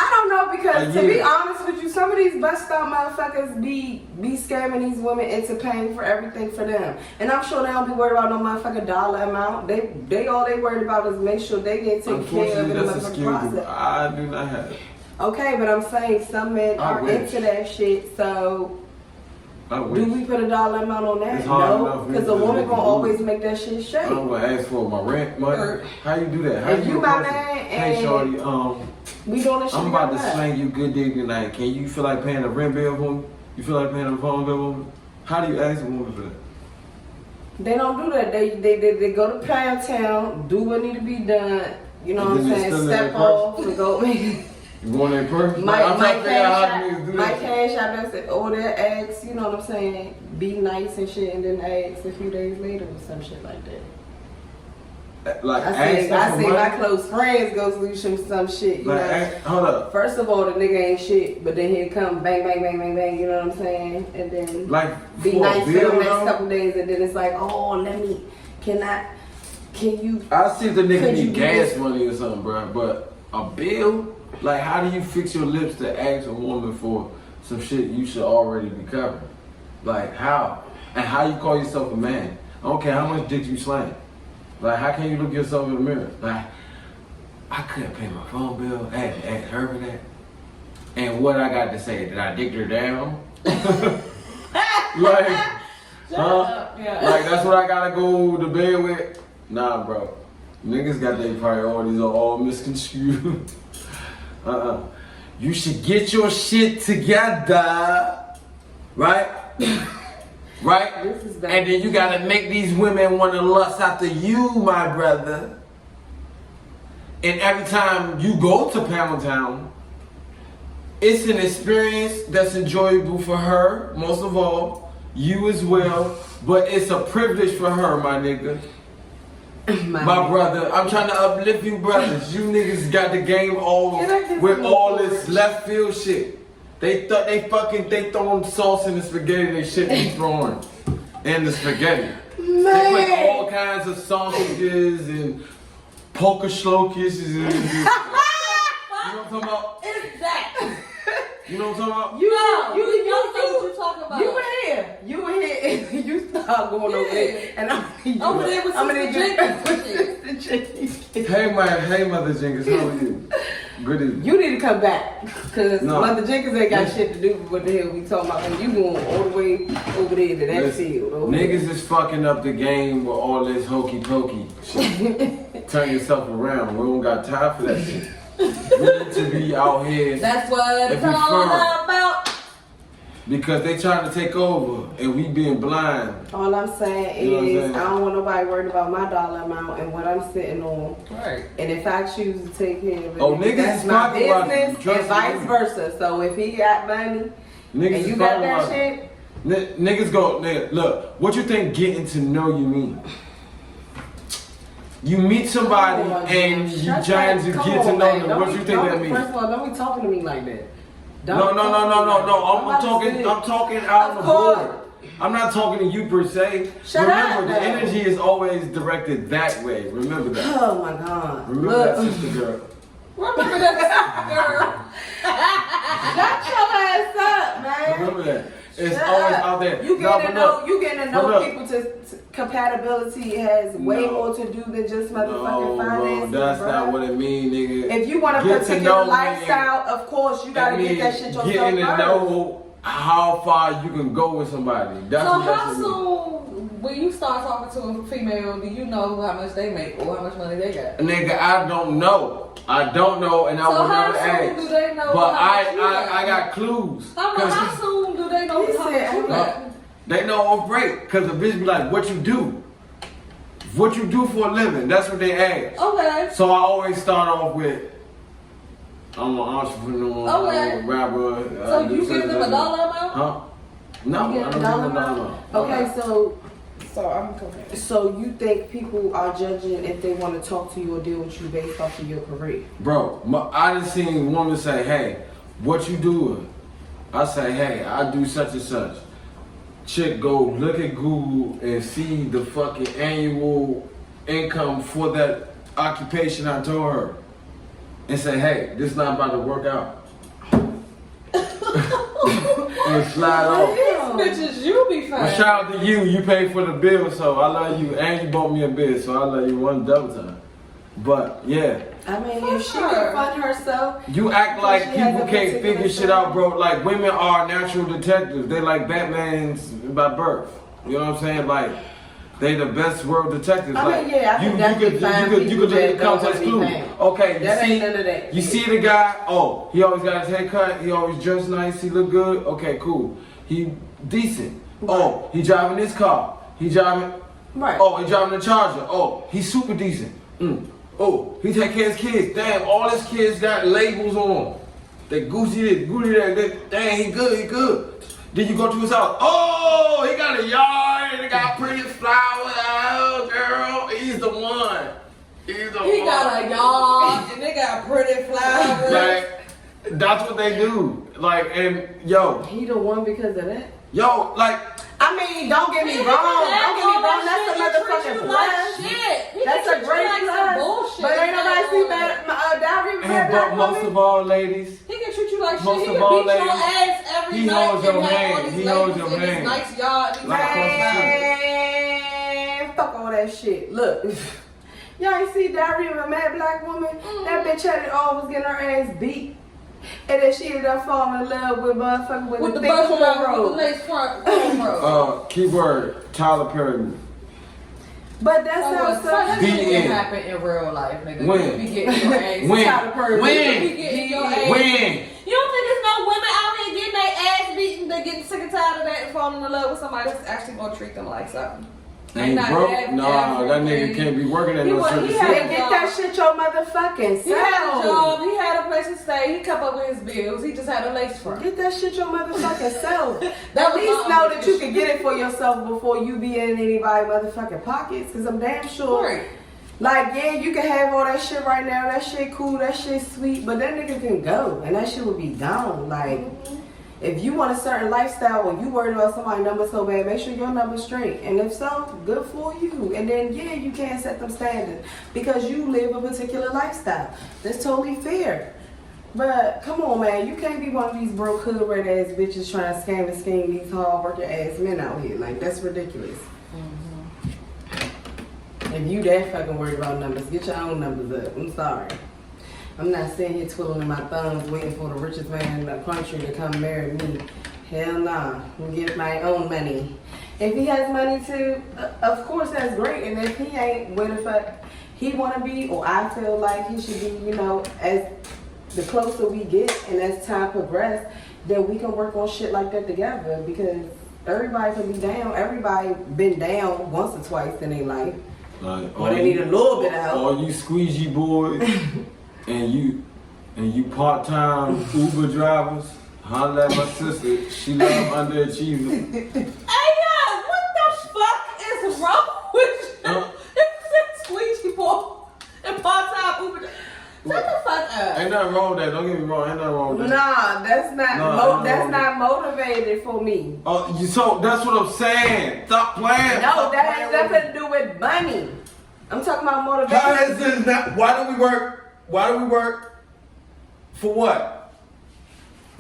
I don't know because A to be year. honest with you, some of these bust out motherfuckers be scamming these women into paying for everything for them, and I'm sure they don't be worried about no motherfucking dollar amount. They all they worried about is make sure they get taken care of Unfortunately, in the that's a motherfucking skill process. I do not have. Okay, but I'm saying some men I are wish. into that shit. So I wish. do we put a dollar amount on that? It's hard No, enough because for a me to woman make gonna a always move. make that shit shake. I'm gonna ask for my rent money. How you do that? How If you a my person? man Hey, and- shorty, We doing this shit. I'm about to together. slang you good dick tonight. Can you feel like paying a rent bill for me? You feel like paying a phone bill for me? How do you ask a woman for that? They don't do that. They go to Pound Town, do what need to be done. You know And what I'm then they saying? still in Step their off and go. You going in person? My I'm trying to figure out how niggas do my that. cash out there said, oh, that ask, you know what I'm saying? Be nice and shit, and then ask a few days later or some shit like that. Like, I ask see them for my money? close friends go through some shit, you Like, know. hold up. First of all, the nigga ain't shit, but then he'll come bang, bang, bang, bang, bang, you know what I'm saying? And then Like, be for nice a for bill, the next though? couple days, and then it's like, oh, can you? I see if the nigga Could you need do gas this? money or something, bro. But a bill? Like, how do you fix your lips to ask a woman for some shit you should already be covering? Like, how? And how you call yourself a man? I don't care how much dick you slang. Like, how can you look yourself in the mirror? Like, I couldn't pay my phone bill. I had to ask her for that. And what I got to say? Did I dick her down? Like, huh? Yeah. Like, that's what I gotta go to bed with? Nah, bro. Niggas got their priorities all misconstrued. You should get your shit together. Right? Right? This is bad. And then you gotta make these women wanna lust after you, my brother. And every time you go to Pound Town, it's an experience that's enjoyable for her, most of all, you as well, but it's a privilege for her, my nigga. My brother, I'm trying to uplift you brothers. You niggas got the game all Can I get with some all more this porridge? left field shit. They throwing sauce in the spaghetti they shouldn't be throwing in the spaghetti. They put all kinds of sausages and poker slokis and you know what I'm talking about? Is that? You know what I'm talking about? You know what you talking about. You were here, and you start going over there, and over there with Sister Jenkins. Hey Mother Jenkins, how are you? Good evening. You need to come back, cause No. Mother Jenkins ain't got shit to do with what the hell we talking about. And you going all the way over there to that field. Niggas is fucking up the game with all this hokey pokey shit. Turn yourself around. We don't got time for that shit. We need to be out here. That's what it's all about. Because they trying to take over and we being blind. All I'm saying You know what I'm is saying? I don't want nobody worried about my dollar amount and what I'm sitting on. Right. And if I choose to take care of it, Oh, niggas that's is my talking about business, you. and Trust vice me. versa. So if he got money Niggas and you is got talking that about shit, niggas go, nigga, look, what you think getting to know you mean? You meet somebody Come on, and Jim. you Shut trying that- to come get on, to know man. them. Don't What be- you think don't that be- means? First of all, don't be talking to me like that. No. I'm talking out Of the board. course. I'm not talking to you per se. Shut Remember, up, the though. energy is always directed that way. Remember that. Oh my God. Remember Look. that, sister girl. Remember that, girl. Shut your ass up, man. Remember that. It's Shut always up. out there. You No, getting but to know, look. you getting to But know look. people to compatibility has way No. more to do than just No, motherfucking bro, finances. that's bruh. not what it mean, nigga. If you want a Get to particular know me. lifestyle, of course you gotta That get that means shit yourself getting to first. know how far you can go with somebody. That's So what that how shit mean. soon, when you start talking to a female, do you know how much they make or how much money they got? Nigga, I don't know. And I So will how never soon ask. do they know But how much you I got clues. How soon do they know He how said, much you got? They know off break. Cause the bitch be like, what you do? What you do for a living? That's what they ask. Okay. So I always start off with, I'm an entrepreneur, Okay. I'm a rapper. So you give them a dollar amount? Huh? No, You I get don't a dollar give them a dollar amount? amount. Okay, so I'm confused. so you think people are judging if they want to talk to you or deal with you based off of your career? Bro, I done seen women say, hey, what you doing? I say, hey, I do such and such. Chick go look at Google and see the fucking annual income for that occupation I told her. And say, hey, this not about to work out. And slide off. Bitches, you be fine. Well, shout out to you. You paid for the bill, so I love you. And you bought me a bill, so I love you one double time. But, yeah. I mean, if she can fund herself, You act like She has people a can't particular figure shit out, bro. Like, women are natural detectives. They like Batman's by birth. You know what I'm saying? Like, they the best world detectives. I like, mean, yeah, I you, can definitely find you people could look at that the don't context wanna clue. be found. Okay, you That see, ain't none of that. you see the guy, oh, he always got his hair cut, he always dressed nice, he look good. Okay, cool. He decent. Oh, he driving this car. He driving, right? oh, he driving the Charger. Oh, he's super decent. Oh, he take care of his kids. Damn, all his kids got labels on. They Gucci this, Gucci that. Damn, he good, he good. Then you go to his house. Oh, he got a yard and he got pretty flowers. Oh, girl, he's the one. He's the one. He got a yard and they got pretty flowers. Like, that's what they do. Like, and yo, He the one because of that. yo, like, I mean, don't get me wrong. Don't get me wrong. That's a motherfucking plus. That's a great plus. But ain't nobody see that diary with and that but black most woman. of all, ladies, He can treat you like Most shit. He of can all, beat your ladies, ass every he night holds your and have hand. all these He holds labels your in his hand. nice yard. These Like, nice Man, fuck all that shit. Look, y'all ain't see diary of a mad black woman. That bitch had it all was getting her ass beat. And then she ended up falling in love with motherfucker with the big buffalo with the cornrows. lace front cornrows. Keyword, Tyler Perry. But that's So how that shit Be can in. happen in real life, nigga. When? You be getting your ass. When? Tyler Perry. When? You be getting your ass. When? You don't think there's no women out here getting their ass beaten? They getting sick and tired of that and falling in love with somebody that's actually gonna treat them like something. Ain't not broke? that Nah, that everything. nigga can't be working at He no was- certain he city. had- Hey, get that shit your motherfucking He had a self. job. He had a place to stay. He kept up with his bills. He just had a lace front. Get that shit your motherfucking self. That At was least my know only that you issue. can get it for yourself before you be in anybody motherfucking pockets. Cause I'm damn sure. Right. Like, yeah, you can have all that shit right now. That shit cool. That shit sweet. But that nigga can go. And that shit would be gone. Like, if you want a certain lifestyle or you worried about somebody's number so bad, make sure your number's straight. And if so, good for you. And then, yeah, you can't set them standards because you live a particular lifestyle. That's totally fair. But come on, man, you can't be one of these broke hood rat ass bitches trying to scam and scheme these hard working ass men out here. Like, that's ridiculous. If you that fucking worried about numbers, get your own numbers up. I'm sorry. I'm not sitting here twiddling my thumbs waiting for the richest man in the country to come marry me. Hell nah. I'm get my own money. If he has money too, of course that's great. And if he ain't where the fuck he wanna be, or I feel like he should be, you know, as the closer we get and as time progresses, then we can work on shit like that together, because everybody can be down. Everybody been down once or twice in their life. Like, or they need a little bit of help. Or you squeegee boys and you part-time Uber drivers. Holla at my sister. She love underachievers. Hey, yeah, what the fuck is wrong with you? It's squeegee boy and part-time Uber. Shut the fuck up. Ain't nothing wrong with that. Don't get me wrong. Ain't nothing wrong with that. Nah, that's not that's not motivated for me. Oh, so that's what I'm saying. Stop playing. No, that has nothing to do with money. I'm talking about motivation. How is this not? Why do we work? Why do we work? For what?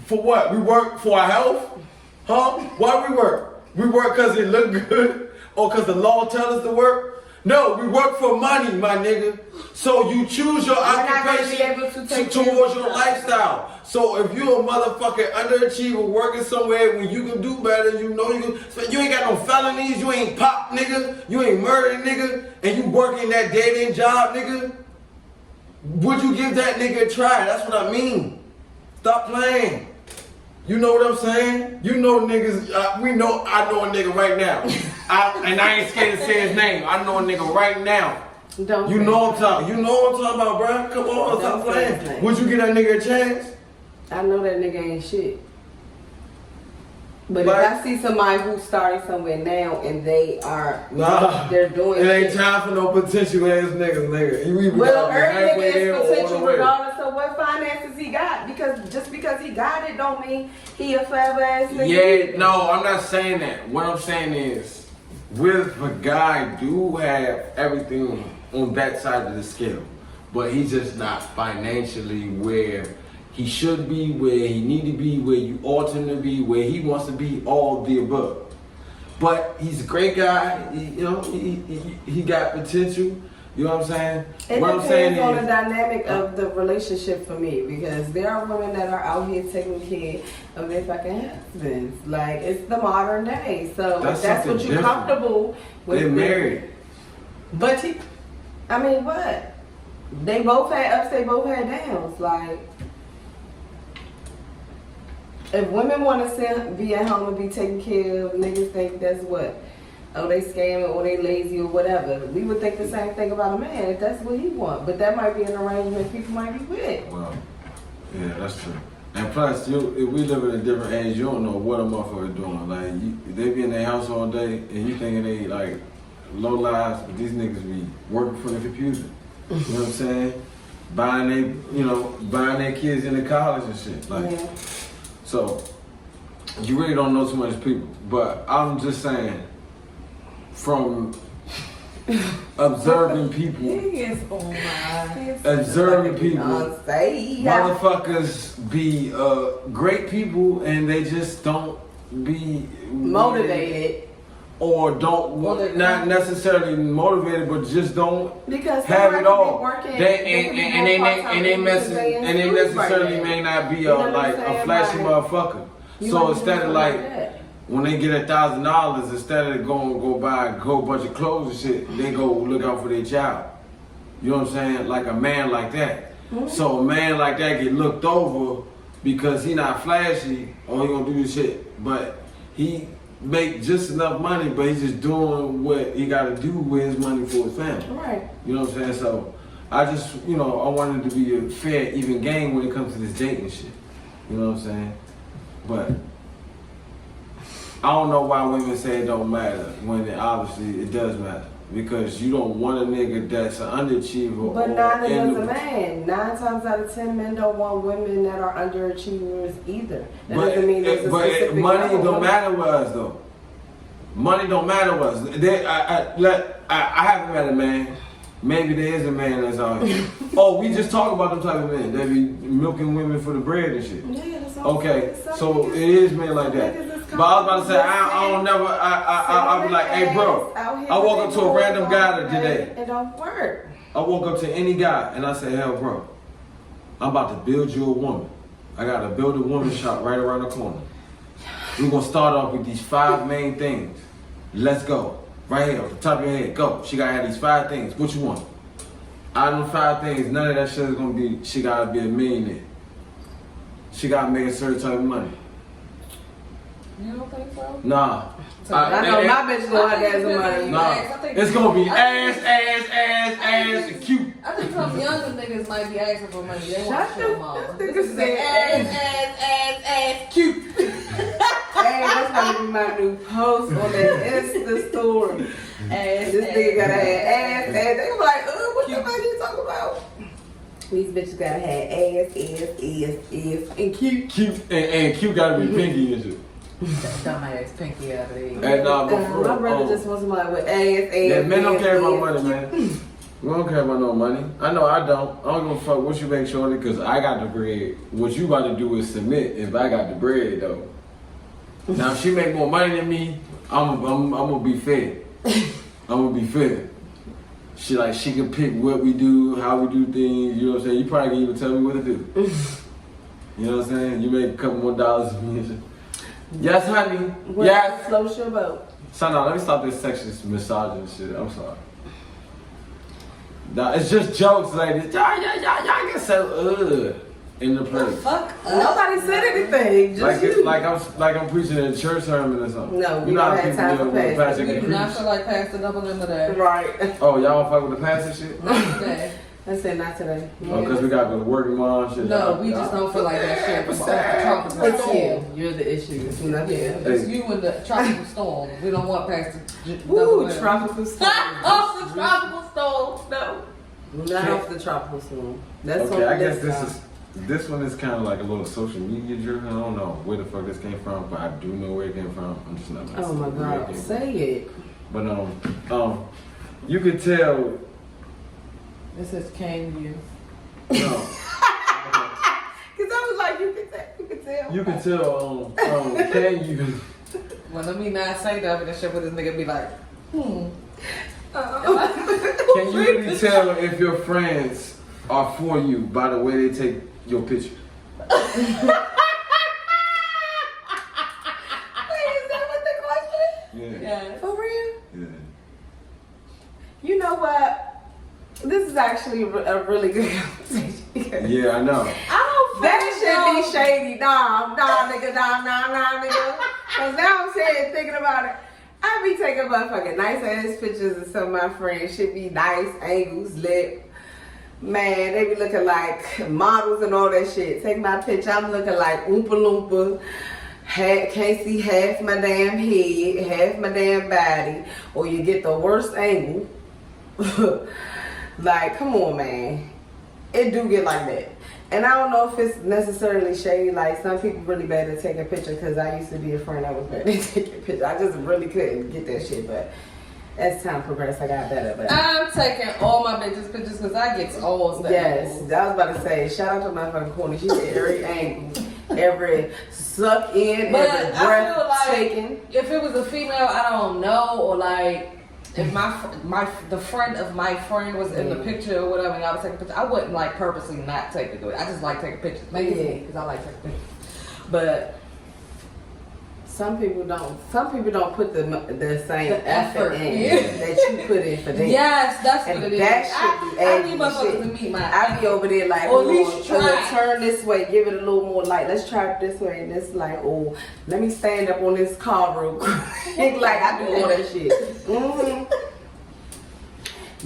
For what? We work for our health? Huh? Why do we work? We work because it look good? Or because the law tells us to work? No, we work for money, my nigga. So you choose your occupation towards your lifestyle. So if you're a motherfucking underachiever working somewhere when you can do better, you know you can. So you ain't got no felonies, you ain't pop, nigga, you ain't murder, nigga, and you working that dead-end job, nigga. Would you give that nigga a try? That's what I mean. Stop playing. You know what I'm saying? You know niggas, I know a nigga right now. And I ain't scared to say his name. I know a nigga right now. You know what I'm talking about, bro. Come on, stop playing. Would you give that nigga a chance? I know that nigga ain't shit. But if I see somebody who's starting somewhere now and they're doing it ain't shit. time for no potential ass nigga. Well, every nigga is potential regardless of what finances he got. Because just because he got it don't mean he a forever ass nigga. Yeah, no, I'm not saying that. What I'm saying is, with a guy do have everything on that side of the scale, but he's just not financially where he should be, where he need to be, where you ought him to be, where he wants to be, all the above. But he's a great guy. He got potential. You know what I'm saying? It depends on the dynamic of the relationship for me, because there are women that are out here taking care of their fucking husbands. Like, it's the modern day. So if that's what you're comfortable with. They're married. But what? They both had ups, they both had downs. Like, if women want to be at home and be taken care of, niggas think that's what? Oh, they scamming or they lazy or whatever. We would think the same thing about a man if that's what he want. But that might be an arrangement people might be with. Well, yeah, that's true. And plus, if we live in a different age, you don't know what a motherfucker doing. Like, they be in their house all day and you thinking they like low lives, but these niggas be working for the computer. You know what I'm saying? Buying their kids into college and shit. Like, yeah. So, you really don't know too much people. But I'm just saying, from observing people, motherfuckers be great people and they just don't be motivated. Or not necessarily motivated, but just don't because have it all. They necessarily may not be a flashy motherfucker. So instead of when they get $1,000, instead of going to go buy a whole bunch of clothes and shit, they go look out for their child. You know what I'm saying? Like a man like that. Mm-hmm. So a man like that get looked over because he not flashy or he gonna do this shit, but he make just enough money, but he's just doing what he got to do with his money for his family. Right. You know what I'm saying? So I just, I wanted it to be a fair, even game when it comes to this dating shit. You know what I'm saying? But I don't know why women say it don't matter when obviously it does matter. Because you don't want a nigga that's an underachiever. But neither does a man. 9 times out of 10 men don't want women that are underachievers either. That doesn't mean there's a specific money don't matter with us though. Money don't matter with us. I haven't met a man maybe there is a man that's out here. Oh, we just talk about them type of men. They be milking women for the bread and shit. Yeah, that's all. Okay, so it is men like that. But I was about to say, I don't never, I'll be like, hey bro, I walk up to a random guy today. It don't work. I walk up to any guy and I say, hell bro, I'm about to build you a woman. I got to build a woman shop right around the corner. We're going to start off with these 5 main things. Let's go. Right here, off the top of your head, go. She got to have these 5 things. What you want? Out of them 5 things, none of that shit is going to be, she got to be a millionaire. She got to make a certain type of money. You don't think so? Nah. I know my bitch gonna have that some money. Nah. It's going to be ass, and cute. I think some younger niggas might be asking for money. They want to show them off. Niggas say ass, cute. Hey, that's gonna be my new post on that Insta story. Ass, This nigga gotta have ass. They gonna be like, what the fuck you talking about? These bitches gotta have ass, and cute. Cute, and cute got to be pinky and shit. Dumbass pinky out of there. And but for My brother just wants somebody with ass. Yeah, men don't care about money, man. We don't care about no money. I know I don't. I don't give a fuck what you make, shorty, because I got the bread. What you about to do is submit if I got the bread, though. Now, if she make more money than me, I'm gonna be fair. I'm gonna be fair. She can pick what we do, how we do things, you know what I'm saying? You probably can even tell me what to do. You know what I'm saying? You make a couple more dollars than me and shit. Yes, honey. Yes. Float your boat. So now, let me stop this sexist misogynist shit. I'm sorry. Nah, it's just jokes like this. Y'all get so in the place. Fuck. Nobody said anything. Just you. Like I'm preaching in a church sermon or something. No, we you know don't how have people time do for when the pastor We get do not preached? feel like Pastor double into that. Right. Oh, y'all don't fuck with the pastor shit? Okay. I said not today. Oh, because we gotta go to work tomorrow and shit. No, we just don't feel like that shit. From off the tropical It's storm. you. You're the issue. You know? Yeah, it's you and the tropical storm. We don't want Pastor. Woo, tropical storm. Off the tropical storm. No. Not off the tropical storm. That's Okay, on I guess this this one is kind of like a little social media driven. I don't know where the fuck this came from, but I do know where it came from. I'm just not. Oh my God, say it. But you could tell. This is can you. No. Cause I was like, you could tell. You can tell. Can you? Well, let me not say that, but that shit with this nigga be like, Can you really tell if your friends are for you by the way they take your picture? Wait, is that what the question? Yeah. For real? Yeah. You know what? This is actually a really good conversation. Yeah, I know. That should be shady. Nah, nigga. Cause now I'm saying, thinking about it, I be taking motherfucking nice ass pictures of some of my friends. Should be nice angles, lit. Man, they be looking like models and all that shit. Take my picture, I'm looking like Oompa Loompa. Can't see half my damn head, half my damn body, or you get the worst angle. Like, come on, man. It do get like that. And I don't know if it's necessarily shady. Like, some people really bad at taking pictures, because I used to be a friend that was bad at taking pictures. I just really couldn't get that shit, but as time progressed, I got better. But I'm taking all my bitches pictures because I get all stuff. yes, I was about to say, shout out to my fucking Kourtney. She did every angle, every suck in, But every I breath feel like taken. if it was a female, I don't know, or like if the friend of my friend was in the picture or whatever, and I was taking pictures, I wouldn't like purposely not take the good. I just like taking pictures. Maybe it's me because I like taking pictures. But some people don't put the same effort in yeah. that you put in for them. yes, that's And what it is. that shit be I aggy need motherfuckers shit. to meet my. I be over there like, Or at hold least on, try. turn this way, give it a little more light. Let's try it this way, and it's like, oh, let me stand up on this car real quick. Like, I do all that shit.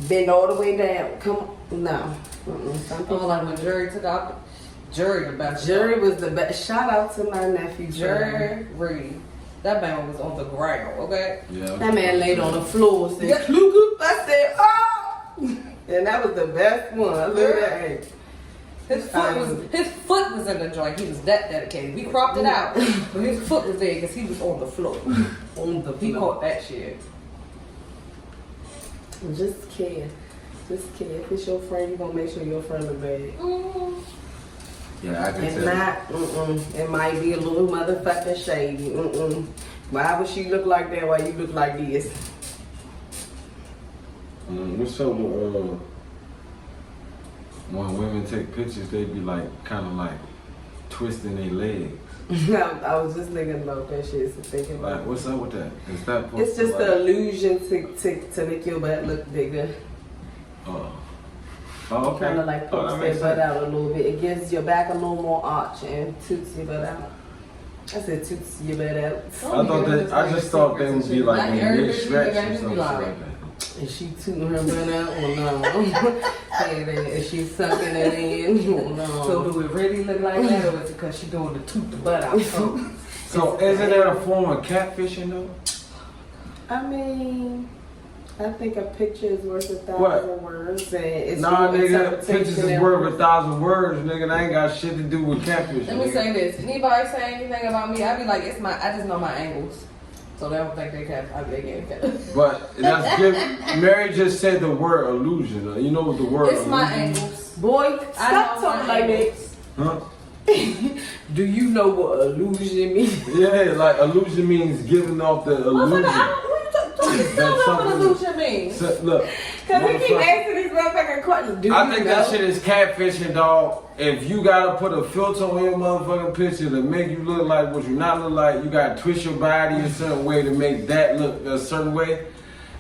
Bend all the way down. Come on, no. Some Oh, people like when Jerry took out. Jerry the best. Jerry was the best. Shout out to my nephew Jerry. Jerry. That man was on the ground, okay? Yeah. That man laid on the floor, said, "Kluku." I said, "Oh!" And that was the best one. Look at that. His foot was in the joint. He was that dedicated. We cropped it out, but his foot was there because he was on the floor. On the He floor. caught that shit. Just kidding. Just kidding. If it's your friend, you gonna make sure your friend look bad. Yeah, I can If tell. not, it might be a little motherfucking shady. Why would she look like that while you look like this? What's up with when women take pictures, they be like kind of like twisting their legs. I was just thinking about that shit. So thinking about Like, what's up with that? Is that it's just the illusion to make your butt look bigger. Oh, okay. Kind of like pokes that their makes butt sense. out a little bit. It gives your back a little more arch and toots your butt out. I said toots your butt out. I just thought they would be like in mid stretch or Like, something like that. Is she tooting her butt out or no? Is she sucking it in or no? So do it really look like that, or is it because she doing the toot the butt out? So isn't that a form of catfishing though? I mean, I think a picture is worth 1,000 What? words. And it's Nah, your nigga, interpretation pictures is and- worth 1,000 words, nigga. That ain't got shit to do with catfishing. Let me nigga. say this: anybody say anything about me, I be like, it's my. I just know my angles, so they don't think they can. I be getting cat. But that's good. Mary just said the word illusion. You know what the word It's my illusion angles. Boy, I stop know talking my like that. angles. Huh? Do you know what illusion means? Yeah, like illusion means giving off the illusion. What you That's know what something- illusion means? So, look, Because we keep motherfucker, asking these motherfucking questions. Do I you think know? that shit is catfishing, dog. If you gotta put a filter on your motherfucking picture to make you look like what you not look like, you gotta twist your body a certain way to make that look a certain way.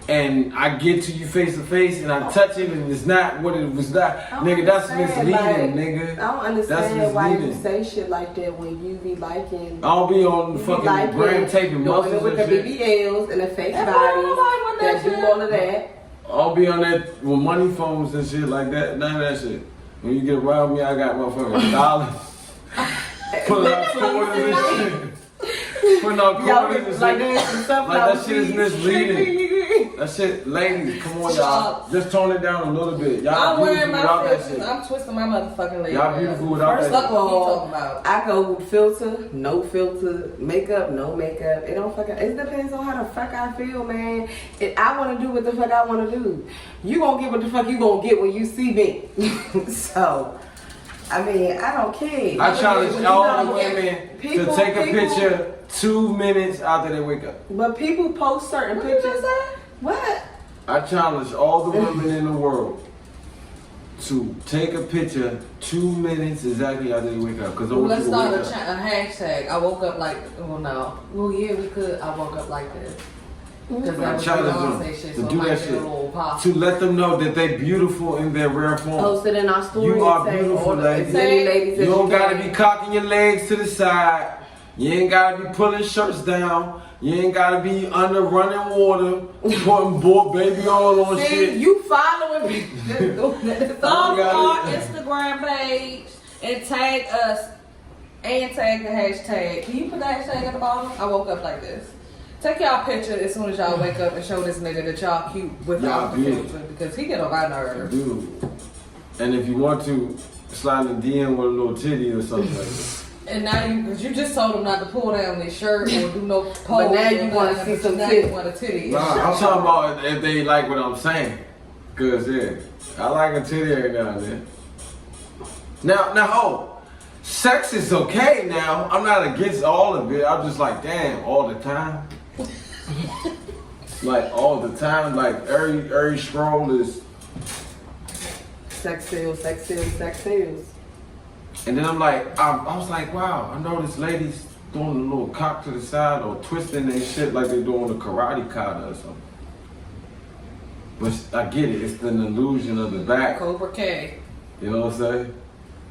And I get to you face to face and I touch it and it's not what it was not. I don't Nigga, that's understand, misleading, like, nigga. I don't That's understand why you misleading. say shit like that when you be liking. I'll be on You be fucking liking gram taping the women muscles with the and shit. BBLs and the fake That's bodies what I want that that do shit. all of that. I'll be on that with money phones and shit like that. None of that shit. When you get around me, I got motherfucking dollars. Pulling out quarters and shit. Putting out Y'all quarters and like shit. this and stuff Like that shit is misleading. That shit, ladies, come on, y'all. Just tone it down a little bit. Y'all I'm wearing beautiful without my that filters. shit. I'm twisting my motherfucking leg. Y'all man. beautiful without First that of shit. What you all, talking about? I go with filter, no filter, makeup, no makeup. It don't fucking. It depends on how the fuck I feel, man. I want to do what the fuck I want to do. You gonna get what the fuck you gonna get when you see me. So, I mean, I don't care. I challenge When you all know the women to people- take a people- picture 2 minutes after they wake up. But people post certain What you pictures. just say? What? I challenge all the women in the world to take a picture 2 minutes exactly after they wake up. Because I Well, want let's you to start wake a, up. a hashtag. I woke up like, well, no. Well, yeah, we could. I woke up like this. Because I that was challenge Beyonce them shit, to so it do might that be a shit. little pop. To let them know that they beautiful in their rare form. Post it in our story. You are and say, beautiful, all the- lady. as many ladies You as don't gotta can. be cocking your legs to the side. You ain't gotta be pulling shirts down. You ain't gotta be under running water, putting baby oil on See, shit. you following me. Just doing that. Follow got our it. Instagram page and tag us and tag the hashtag. Can you put the hashtag at the bottom? I woke up like this. Take y'all picture as soon as y'all wake up and show this nigga that y'all cute without Y'all the beautiful. filter because he get on my nerves. Dude. And if you want to, slide in the DM with a little titty or something like that. And now because you just told him not to pull down their shirt or do no pose. But now you or wanna nothing, see but some now titty. you want a titty. Nah, I'm talking about if they like what I'm saying. Cause yeah, I like a titty every now and then. Now, sex is okay now. I'm not against all of it. I'm just like, damn, all the time. Like all the time, like every scroll is. Sex sales, sex sales, sex sales. And then I'm like, I was like, wow, I know this lady's doing a little cock to the side or twisting their shit like they're doing a karate kata or something. But I get it, it's an illusion of the back. Cobra K. You know what I'm saying?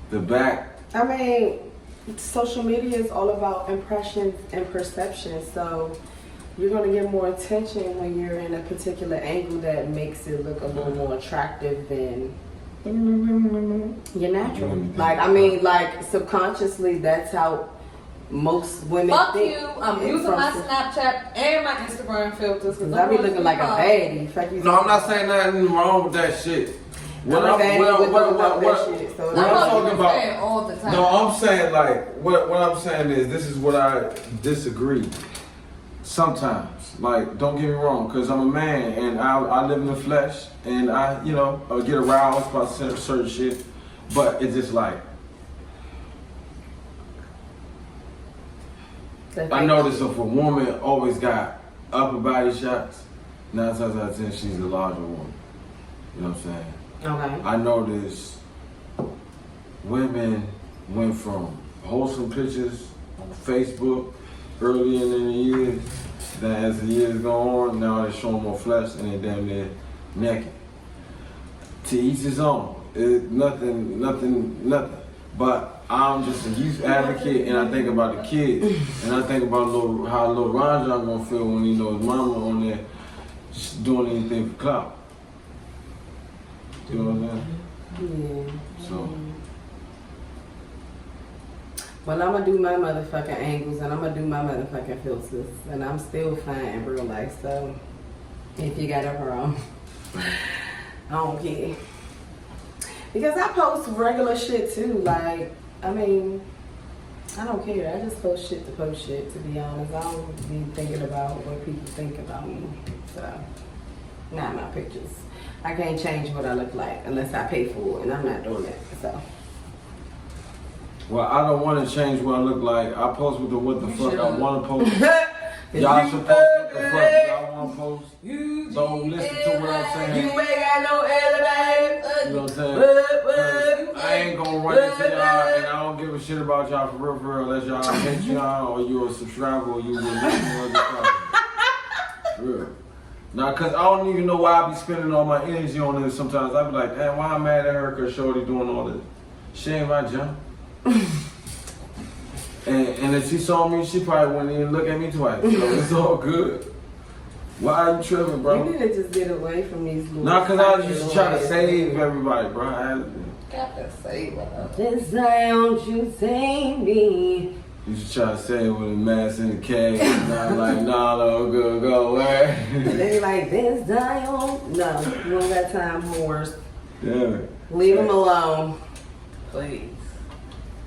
The back. I mean, social media is all about impressions and perception. So you're gonna get more attention when you're in a particular angle that makes it look a little more attractive than your natural. Like, I mean, like subconsciously, that's how most women Fuck think. you. I'm It using from- my Snapchat and my Instagram filters. Cause I be looking like a baddie. Fuck you. No, I'm not saying nothing wrong with that shit. What I'm talking about. All the time. No, I'm saying like what I'm saying is this is what I disagree. Sometimes, like, don't get me wrong, because I'm a man and I live in the flesh and I, you know, get aroused by certain shit. But it's just like, I notice if a woman always got upper body shots, 9 times out of 10 she's a larger woman. You know what I'm saying? Okay. I notice women went from wholesome pictures on Facebook early in the year, then as the years go on, now they're showing more flesh and they're damn near naked. To each his own. Nothing. But I'm just a youth advocate and I think about the kids. And I think about how little Ranjan gonna feel when he knows his mama on there just doing anything for clout. You know what I'm saying? Yeah. So. Well, I'm gonna do my motherfucking angles and I'm gonna do my motherfucking filters. And I'm still fine in real life, so if you got a problem, I don't care. Because I post regular shit too, like, I mean, I don't care. I just post shit to post shit, to be honest. I don't be thinking about what people think about me. So, not my pictures. I can't change what I look like unless I pay for it, and I'm not doing that, so. Well, I don't want to change what I look like. I post with what the fuck I want to post. Y'all should post what the fuck y'all want to post. Don't listen to what I'm saying. You ain't got no alibi. You know what I'm saying? I ain't gonna run into y'all, and I don't give a shit about y'all for real, unless y'all Patreon or you a subscriber or you will listen to For real. Now, cause I don't even know why I be spending all my energy on this sometimes. I be like, damn, why I'm mad at her cause Shorty doing all this? She ain't my jump. and if she saw me, she probably wouldn't even look at me twice. So it's all good. Why are you tripping, bro? You need to just get away from these little. Nah, cause I was just trying to save everybody, bro. Got to save her. This time, don't you save me? You should try to say it with a mask in the cage. Not like, nah, no, good, go away. They like, this time, no, you don't got time for worse. Yeah. Leave him alone. Please.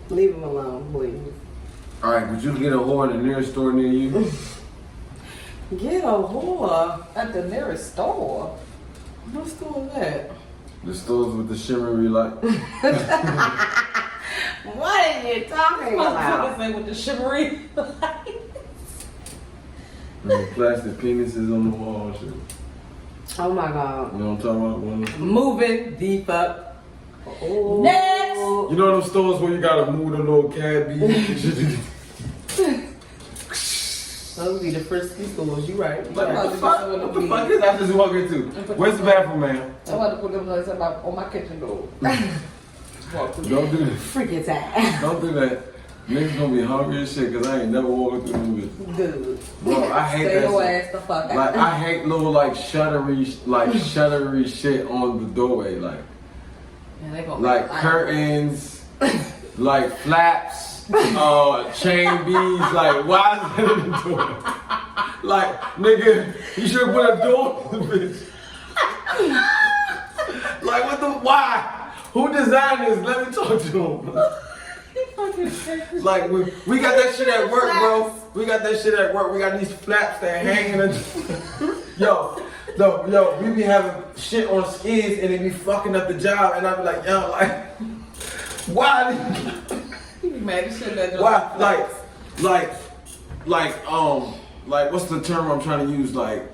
Leave him alone, please. All right, would you get a whore in the nearest store near you? Get a whore. At the nearest store. What store is that? The stores with the shimmery light. What are you talking about? Say with the shimmery. And the plastic penises on the wall and shit. Oh my God. You know what I'm talking about? Moving the fuck. Oh. Next. You know them stores where you gotta move the little cab Those be the first few stores, you right. What the fuck is that just walking into? Where's the bathroom, man? I'm about to put them lights on my kitchen door. Don't do that. Freak it out. Don't do that. Niggas gonna be hungry as shit because I ain't never walking through them bitches. Good. Bro, I hate Stay that your shit. ass the fuck out. Like, I hate little, like, shuttery shit on the doorway. Like, Yeah, they gonna like make it curtains, like flaps, chain beads. Like, why is that in the door? Like, nigga, you should put a door in the bitch. Like, what the, why? Who designed this? Let me talk to him. Like, we got that shit at work, bro. We got that shit at work. We got these flaps that hanging. Yo, we be having shit on skids and they be fucking up the job. And I be like, yo, like, why? You be mad as shit that Why? Like, what's the term I'm trying to use? Like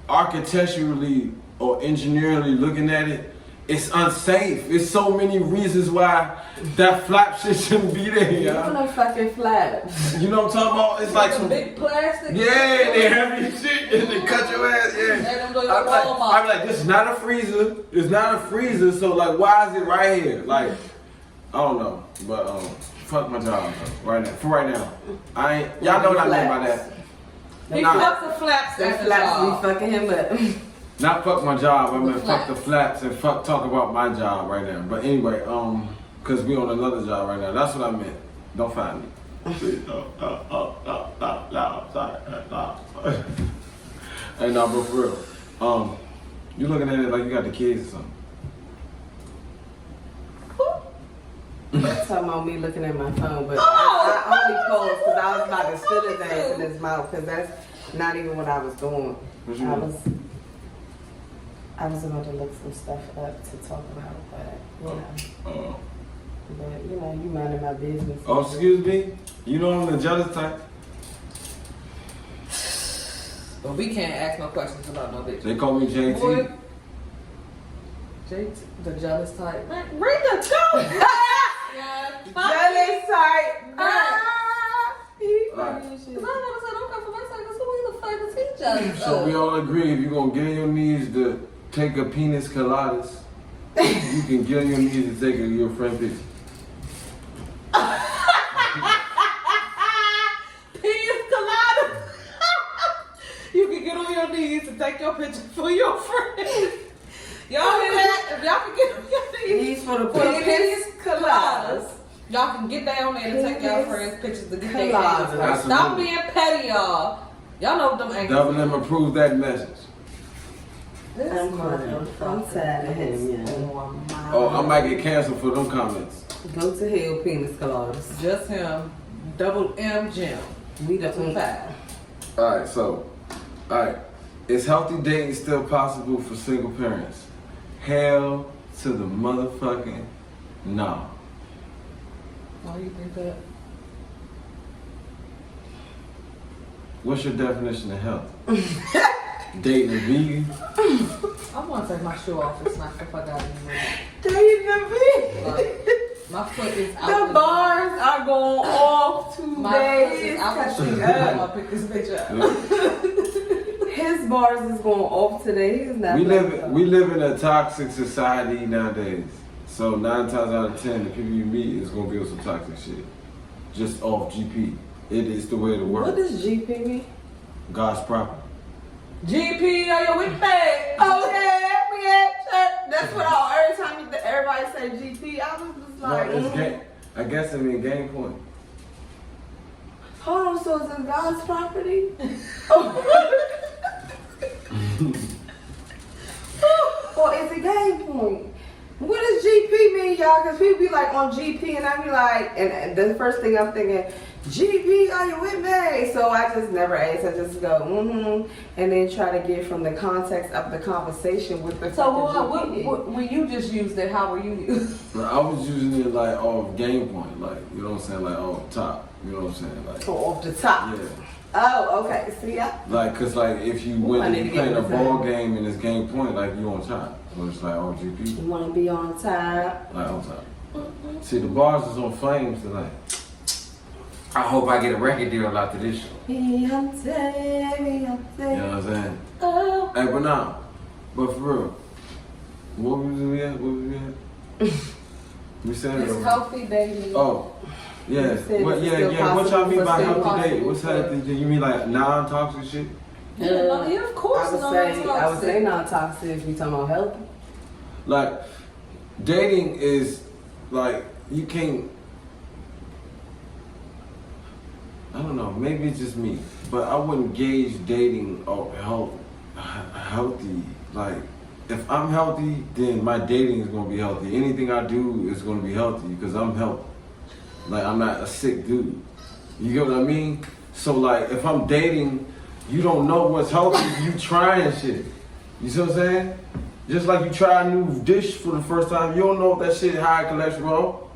architecturally or engineerily looking at it, it's unsafe. It's so many reasons why that flap shit shouldn't be there, You y'all. no fucking flaps. You know what I'm talking about? It's like some some big plastic. yeah, they heavy shit and they cut your ass. Yeah. I'm like, this is not a freezer. It's not a freezer. So like, why is it right here? Like, I don't know, but fuck my job right now. For right now, I ain't. Y'all know what I mean by that. He Nah. fucks the flaps The at the flaps job. be fucking him up. Not fuck my job. I mean, The fuck the flaps and fuck talk about my job right now. But anyway, cause we on another job right now. That's what I meant. Don't find me. Sorry. Hey, no, but for real. You looking at it like you got the kids or something. Talking about me looking at my phone, but I only paused because I was about to spill his ass in his mouth because that's not even what I was doing. I was about to look some stuff up to talk about, but but you minding my business. Oh, excuse me. You know I'm the jealous type. But we can't ask no questions about no bitch. They call me JT. Boy, JT, the jealous type. Man, bring the joke. Jealous type. He funny as shit. Cause I never said don't come for my side. Cause who the fuck is he jealous? So we all agree if you're gonna get on your knees to take a penis coladas, you can get on your knees to take your friend picture. Penis colada. You can get on your knees to take your picture for your friend. Y'all hear that? If y'all can get on your knees These for the penis coladas. y'all can get down there to take your friends' pictures to get their Coladas. hands. Stop being petty, y'all. Y'all know what them angles. Double M approve that message. I'm tired of him, yeah. Oh, I might get canceled for them comments. Go to hell, penis coladas. Just him. Double M Jimm. We the That's a fact. Alright, is healthy dating still possible for single parents? Hell to the motherfucking no. Why do you think that? What's your definition of health? Dating a vegan? I want to take my shoe off and smack the fuck out of you. Dating a vegan. Like, my foot is out. The bars are going off today. My foot is out the Catching shoe. up. I'm gonna pick this bitch up. His bars is going off today. He's not. We live in a toxic society nowadays. So 9 times out of 10, the people you meet is gonna be on some toxic shit. Just off GP. It is the way to work. What does GP mean? God's property. GP, are you with me? Oh yeah, we at church. That's what every time everybody say GP, I was just like, No, it's game. I guess it means game point. hold on, so is it God's property? Or is it game point? What does GP mean, y'all? Because people be like on GP and I be like, and the first thing I'm thinking, GP, are you with me? So I just never ask. I just go, and then try to get from the context of the conversation with the So GP. what, when you just used it, how were you used? I was using it like off game point, like, you know what I'm saying, like off top. You know what I'm saying? Like, So off the top. yeah. Oh, okay. See, Like, cause like if you I win need and to you get playing a with ball that. game and it's game point, like you on top. So it's like oh GP, you want to be on top. like on top. See the bars is on flames tonight. I hope I get a record deal after this show. You know what I'm saying? Hey, but now, but for real, what was we at? What was we at? We said It's healthy dating. Oh, yeah. You said What? it's Yeah, still yeah. What y'all mean possible by for healthy still date? What's possible healthy date? You mean like non-toxic shit? Yeah, of course. I would say non-toxic if we talking about health. Like, dating is like you can't. I don't know. Maybe it's just me, but I wouldn't gauge dating or healthy. Like, if I'm healthy, then my dating is gonna be healthy. Anything I do is gonna be healthy because I'm healthy. Like, I'm not a sick dude. You get what I mean? So like, if I'm dating, you don't know what's healthy. You trying shit. You see what I'm saying? Just like you try a new dish for the first time, you don't know if that shit high cholesterol.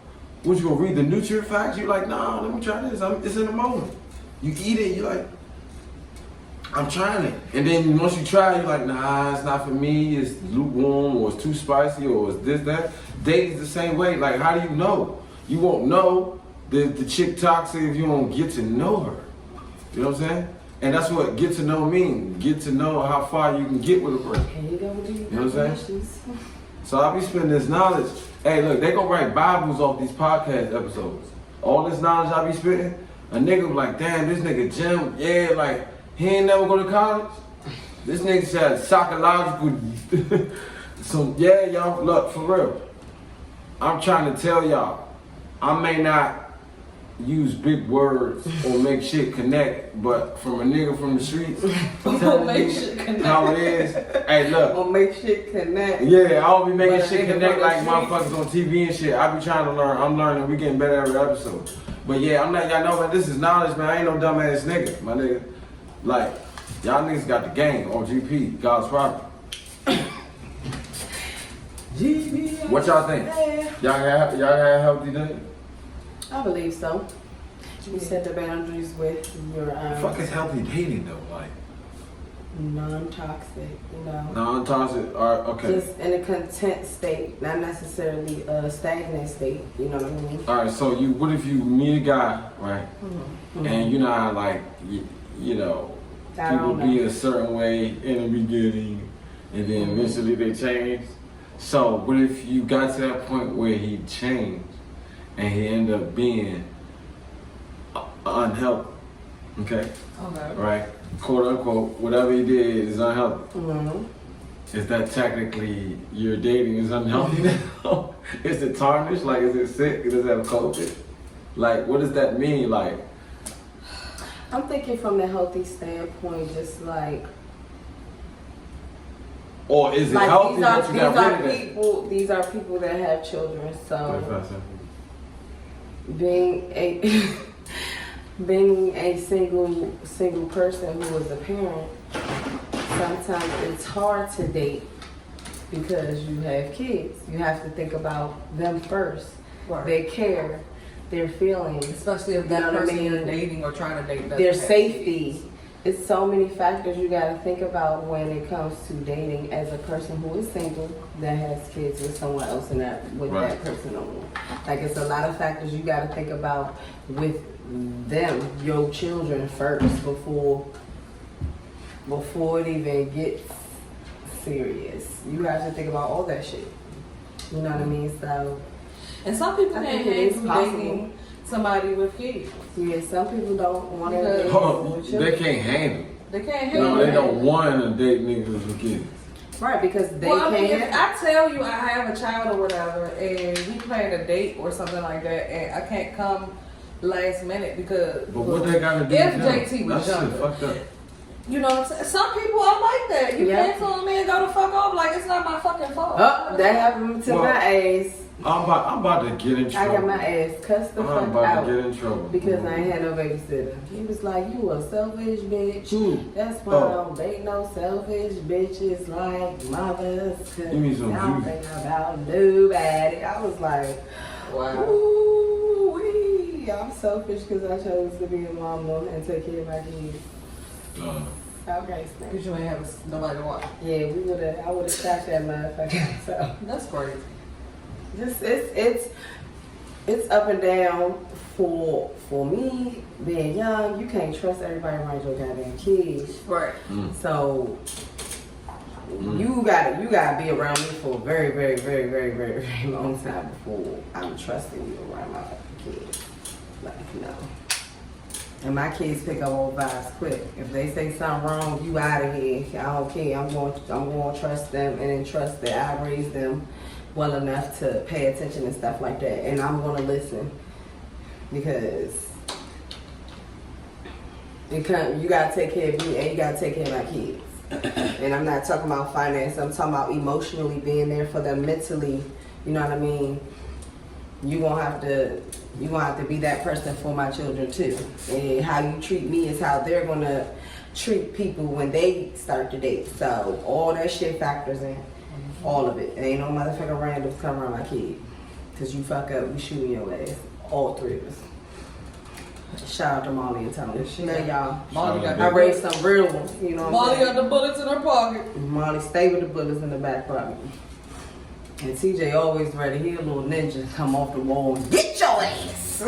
What, you gonna read the nutrient facts? You're like, nah, let me try this. It's in the moment. You eat it, you're like, I'm trying it. And then once you try it, you're like, nah, it's not for me. It's lukewarm, or it's too spicy, or it's this, that. Dating's the same way. Like, how do you know? You won't know the chick toxic if you don't get to know her. You know what I'm saying? And that's what get to know means. Get to know how far you can get with a person. Here you go with these You know what I'm saying? definitions. So I'll be spending this knowledge. Hey, look, they gonna write Bibles off these podcast episodes. All this knowledge I be spitting, a nigga be like, damn, this nigga Jimm, yeah, like, he ain't never go to college. This nigga said psychological. So, yeah, y'all, look, for real. I'm trying to tell y'all, I may not use big words or make shit connect, but from a nigga from the streets, telling Make me shit connect. how it is. Hey, look. Or make shit connect. Yeah, I don't be making But a shit nigga connect from like the motherfuckers on TV and shit. I be trying to learn. I'm learning. We getting better every episode. But yeah, I'm not, y'all know, man, this is knowledge, man. I ain't no dumbass nigga, my nigga. Like, y'all niggas got the game on GP, God's property. GP. What y'all think? Y'all got healthy dating? I believe so. You set the boundaries with your Fuck is healthy dating though, like non-toxic, you know. non-toxic. Okay. Just in a content state, not necessarily a stagnant state. You know what I mean? All right. So what if you meet a guy, right? Mm-hmm. And you know how like you know people be a certain way in the beginning, and then eventually they change. So what if you got to that point where he changed and he ended up being unhealthy? Okay. Right. Quote unquote, whatever he did is unhealthy. Mm-hmm. Is that technically your dating is unhealthy now? Is it tarnished? Like, is it sick? Does it have COVID? Like, what does that mean? Like, I'm thinking from the healthy standpoint, just like. or is it healthy that you got rid of that? These are people that have children, so being a single person who is a parent, sometimes it's hard to date because you have kids. You have to think about them first, their care, their feelings, especially if that person you're dating or trying to date their safety. It's so many factors you got to think about when it comes to dating as a person who is single that has kids with someone else and that with that person on. Like, it's a lot of factors you got to think about with them, your children first, before it even gets serious. You have to think about all that shit. You know what I mean? So, and some people can't handle dating somebody with kids. Yeah, some people don't want to. They can't handle. They can't handle. No, they don't want to date niggas with kids. Right, because they can't. I mean, if I tell you I have a child or whatever, and we plan a date or something like that, and I can't come last minute because. But what they gotta do? If JT was younger, younger, fucked up. You know what I'm saying? Some people are like that. You can't tell me and go to fuck off like it's not my fucking fault. Oh, that happened to my ass. I'm about to get in trouble. I got my ass cussed the fuck I'm about out to get in trouble because I ain't had no babysitter. He was like, "You a selfish bitch. That's why I don't date no selfish bitches like mothers. Cause you need some I don't juice. think about nobody." I was like, wow. Ooh, I'm selfish because I chose to be a mama and take care of my kids. Okay, because you ain't have nobody to watch. Yeah, I would have shot that motherfucker. So that's crazy. Just it's up and down for me being young. You can't trust everybody around your goddamn kids. Right. So you gotta be around me for a very, very, very, very, very, very long time before I'm trusting you around my fucking kids. Like, no. And my kids pick up all vibes quick. If they say something wrong, you out of here. I don't care. I'm going to trust them and then trust that I raised them well enough to pay attention and stuff like that. And I'm going to listen because you got to take care of me and you got to take care of my kids. And I'm not talking about finance. I'm talking about emotionally being there for them, mentally. You know what I mean? You're gonna have to be that person for my children too. And how you treat me is how they're gonna treat people when they start to date. So all that shit factors in. All of it. Ain't no motherfucking randoms come around my kid. Cause you fuck up, we shooting your ass. All three of us. Shout out to Molly and Tony. Love y'all. Molly I raised some real ones. You know what Molly I'm saying? got the bullets in her pocket. Molly stay with the bullets in the back pocket. And TJ always ready. He a little ninja. Come off the wall and get your ass.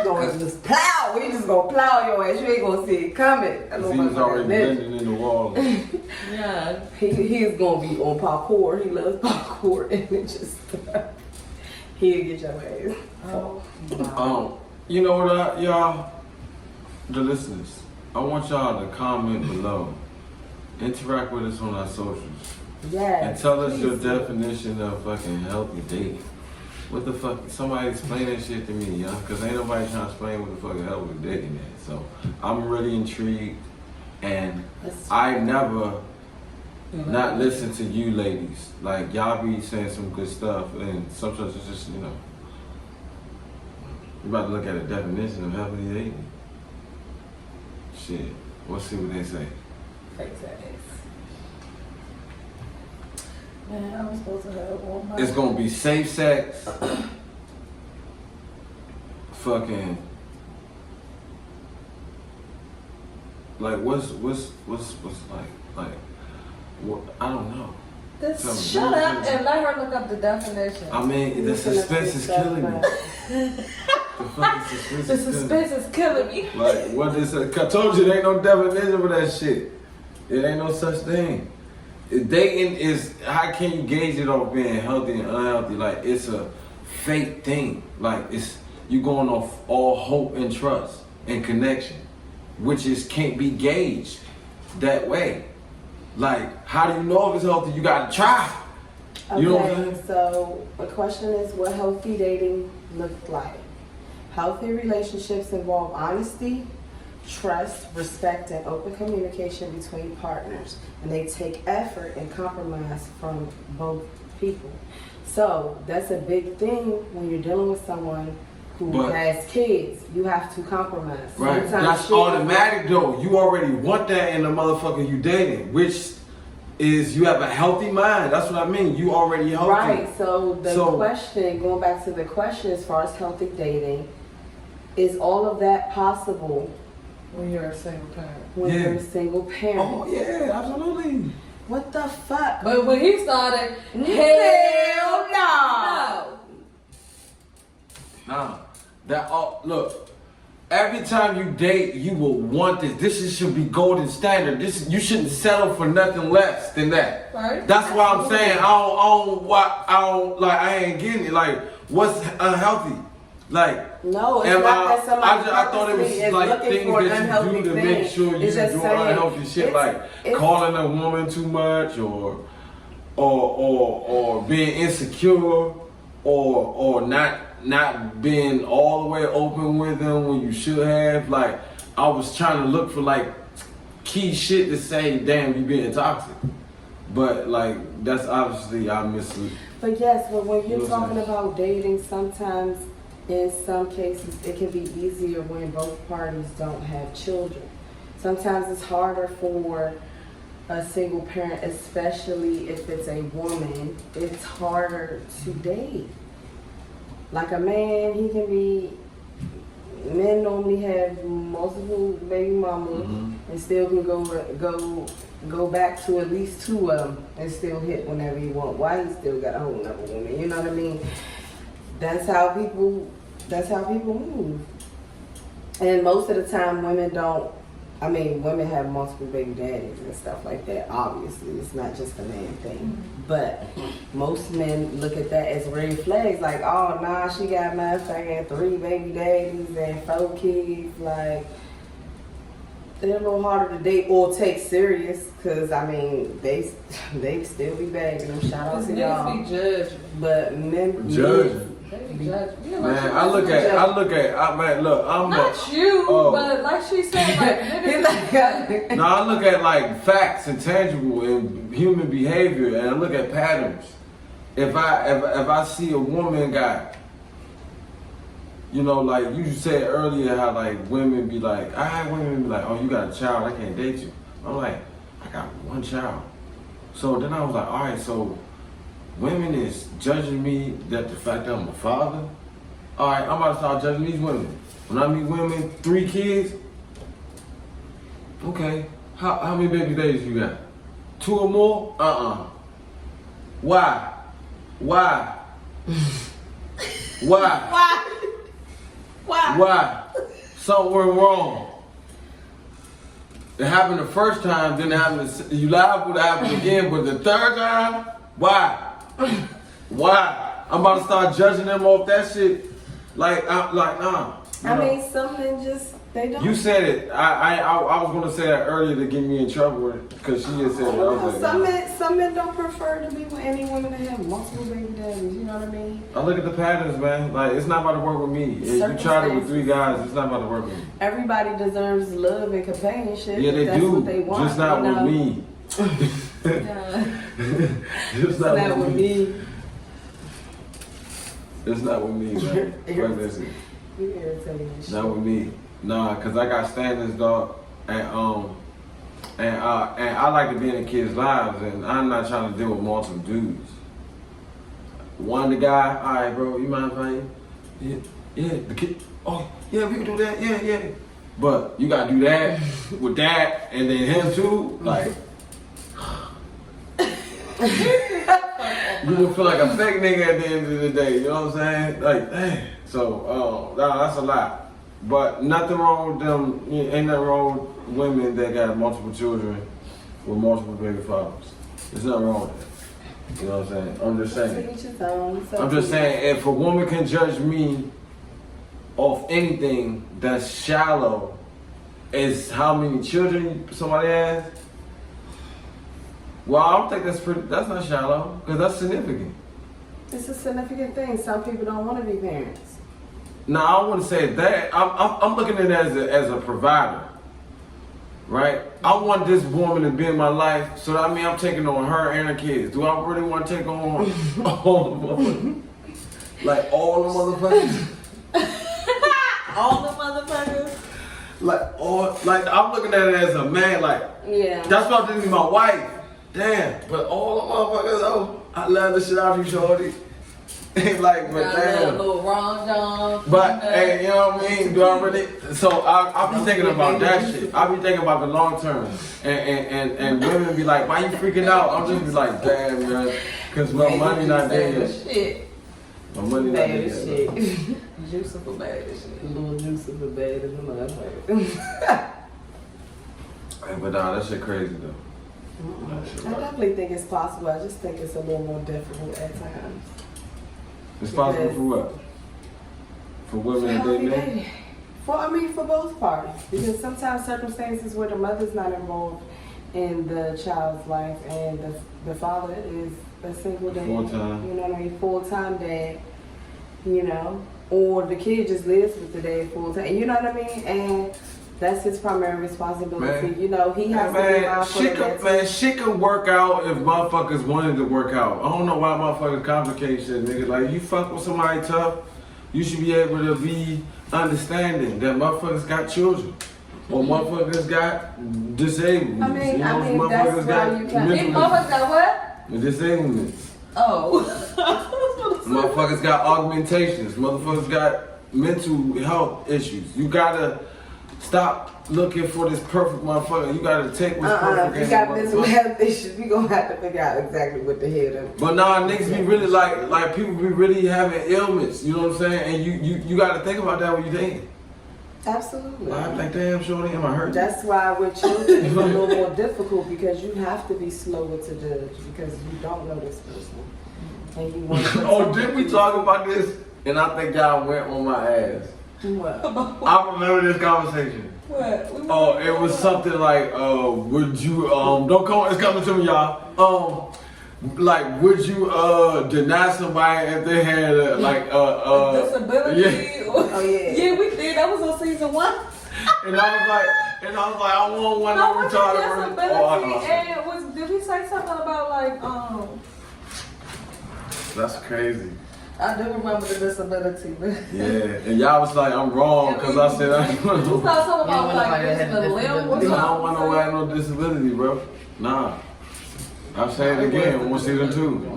Going just plow. We just gonna plow your ass. You ain't gonna see it coming. He was already bending in the wall. Yeah. He is gonna be on parkour. He loves parkour and it just he'll get your ass. Oh, wow. You know what, y'all, the listeners, I want y'all to comment below. Interact with us on our socials. Yes. And tell us your definition of fucking healthy dating. What the fuck? Somebody explain that shit to me, y'all. Because ain't nobody trying to explain what the fuck healthy dating is. So I'm really intrigued. And I never not listen to you ladies. Like, y'all be saying some good stuff, and sometimes it's just, you know, you about to look at a definition of healthy dating. Shit, let's see what they say. Man, I was supposed to have all my. It's gonna be safe sex, fucking, like what's like, what, I don't know. Just shut up and let her look up the definition. I mean, the suspense is killing me. The fucking suspense. The suspense is killing me. Like, what is it? I told you there ain't no definition for that shit. It ain't no such thing. Dating is, how can you gauge it off being healthy and unhealthy? Like, it's a fake thing. Like, it's, you going off all hope and trust and connection, which is can't be gauged that way. Like, how do you know if it's healthy? You gotta try. Okay, You know what I'm saying? so the question is what healthy dating looks like. Healthy relationships involve honesty, trust, respect, and open communication between partners. And they take effort and compromise from both people. So that's a big thing when you're dealing with someone who has kids. You have to compromise. Right. Sometimes That's automatic though. You already want that in the motherfucker you dating, which is you have a healthy mind. That's what I mean. You already healthy. Right. So the question, going back to the question as far as healthy dating, is all of that possible When you're a single parent. when you're a single parent? Oh yeah, absolutely. What the fuck? But when he started, Hell no. Nah. That look. Every time you date, you will want this. This should be golden standard. You shouldn't settle for nothing less than that. Right. That's why I'm saying I ain't getting it. Like, what's unhealthy? Like, No, it's not that somebody I thought it was purposely is like looking things for an that you unhealthy do to thing. make sure you're It's just doing saying, unhealthy shit, like calling a woman too much, or being insecure, or not being all the way open with them when you should have. Like, I was trying to look for like key shit to say, damn, you being toxic. But like, that's obviously I mislead. But yes, but when you're You know what I'm talking about dating, sometimes in some cases it can be easier when both parties don't have children. Sometimes it's harder for a single parent, especially if it's a woman. It's harder to date. Like a man, men normally have multiple baby mamas and still can go back to at least 2 of them and still hit whenever he want. Why he still got a whole nother woman? You know what I mean? That's how people move. And most of the time women have multiple baby daddies and stuff like that. Obviously, it's not just a man thing. But most men look at that as red flags, like, oh nah, she got motherfucking 3 baby daddies and 4 kids. Like, they're a little harder to date or take serious, because I mean they still be bagging them. Shout out to y'all. Niggas be judging. But men Judging. They be judging. Man, I look at, man, look, I'm not you, oh. but like she said, like niggas. No, I look at like facts and tangible and human behavior, and I look at patterns. If I see a woman got, you know, like you said earlier, how like women be like, I had women be like, oh, you got a child, I can't date you. I'm like, I got 1 child. So then I was like, all right, so women is judging me that the fact that I'm a father. All right, I'm about to start judging these women. When I meet women, 3 kids, okay, how many baby daddies you got? 2 or more? Why? Why? Something went wrong. It happened the first time, then it happened. You liable to happen again, but the 3rd time, why? Why? I'm about to start judging them off that shit. Like nah. I mean, some men just they don't. You said it. I was gonna say that earlier to get me in trouble because she had said it. I was like, some men don't prefer to be with any woman that have multiple baby daddies. You know what I mean? I look at the patterns, man. Like, it's not about to work with me. If you tried it with 3 guys, it's not about to work with me. Everybody deserves love and companionship. Yeah, they That's do. What they want, just not with me. It's not That with would me. be. It's not with me, man. Fuck that shit. You irritating as shit. Not with me. Nah, cause I got standards, dog, and I like to be in the kids' lives, and I'm not trying to deal with multiple dudes. One the guy, all right, bro, you mind if I? Yeah, the kid. Oh, yeah, we can do that. Yeah. But you gotta do that with that, and then him too. Like, you gonna feel like a fake nigga at the end of the day. You know what I'm saying? Like, dang. So, that's a lot. But nothing wrong with them. Ain't nothing wrong with women that got multiple children with multiple baby fathers. There's nothing wrong with that. You know what I'm saying? I'm just saying. I'm just saying, if a woman can judge me off anything that's shallow, is how many children somebody has. Well, I don't think that's not shallow, because that's significant. It's a significant thing. Some people don't want to be parents. No, I don't want to say that. I'm looking at it as a provider, right? I want this woman to be in my life, so that means I'm taking on her and her kids. Do I really want to take on all the motherfuckers? Like all the motherfuckers? All the motherfuckers. Like I'm looking at it as a man. Like, Yeah. that's what I'm thinking. My wife. Damn, but all the motherfuckers, oh, I love the shit out of you, shorty. Like, but Got a damn. little wrong John. But, hey, you know what I mean? Do I really? So I be thinking about that shit. I be thinking about the long term. And women be like, why you freaking out? I'm just be like, damn, man. Because my money not there yet. Shit. My money not Bad there as yet. shit. Juicy for bad as shit. A little juicy for bad as a motherfucker. Hey, but nah, that shit crazy, though. I definitely think it's possible. I just think it's a little more difficult at times. It's possible for what? For women and Healthy dating? dating. For both parties. Because sometimes circumstances where the mother's not involved in the child's life and the father is a single dad. Full-time. You know what I mean? Full-time dad. You know? Or the kid just lives with the dad full-time. You know what I mean? And that's his primary responsibility. Man. You know, he has to be mindful of that. Shit could work out if motherfuckers wanted to work out. I don't know why motherfuckers complicate shit, nigga. Like, you fuck with somebody tough, you should be able to be understanding that motherfuckers got children. Or motherfuckers got disablements. I mean, motherfuckers that's got why you can't. These motherfuckers got what? disablements. Oh. Motherfuckers got augmentations. Motherfuckers got mental health issues. You gotta stop looking for this perfect motherfucker. You gotta take what's perfect. If you got mental health issues, we gonna have to figure out exactly what the hell them. But nah, niggas be really like people be really having ailments. You know what I'm saying? And you gotta think about that when you dating. Absolutely. I'm like, damn, shorty, am I hurt? That's why with children it's a little more difficult because you have to be slower to judge because you don't know this person. And you want to Oh, did we talk about this? And I think y'all went on my ass. What? I remember this conversation. What? Oh, it was something like, would you, don't come, it's coming to me, y'all. Like, would you, deny somebody if they had, disability? Yeah. Oh yeah. Yeah, we did. That was on season 1. And I was like, I want one No, of what's retarded. disability? And did we say something about like, That's crazy. I do remember the disability, but Yeah, and y'all was like, I'm wrong, because I said I you said something about like this the limb or don't something. want nobody with no disability, bro. Nah. I'm saying it again, on season 2.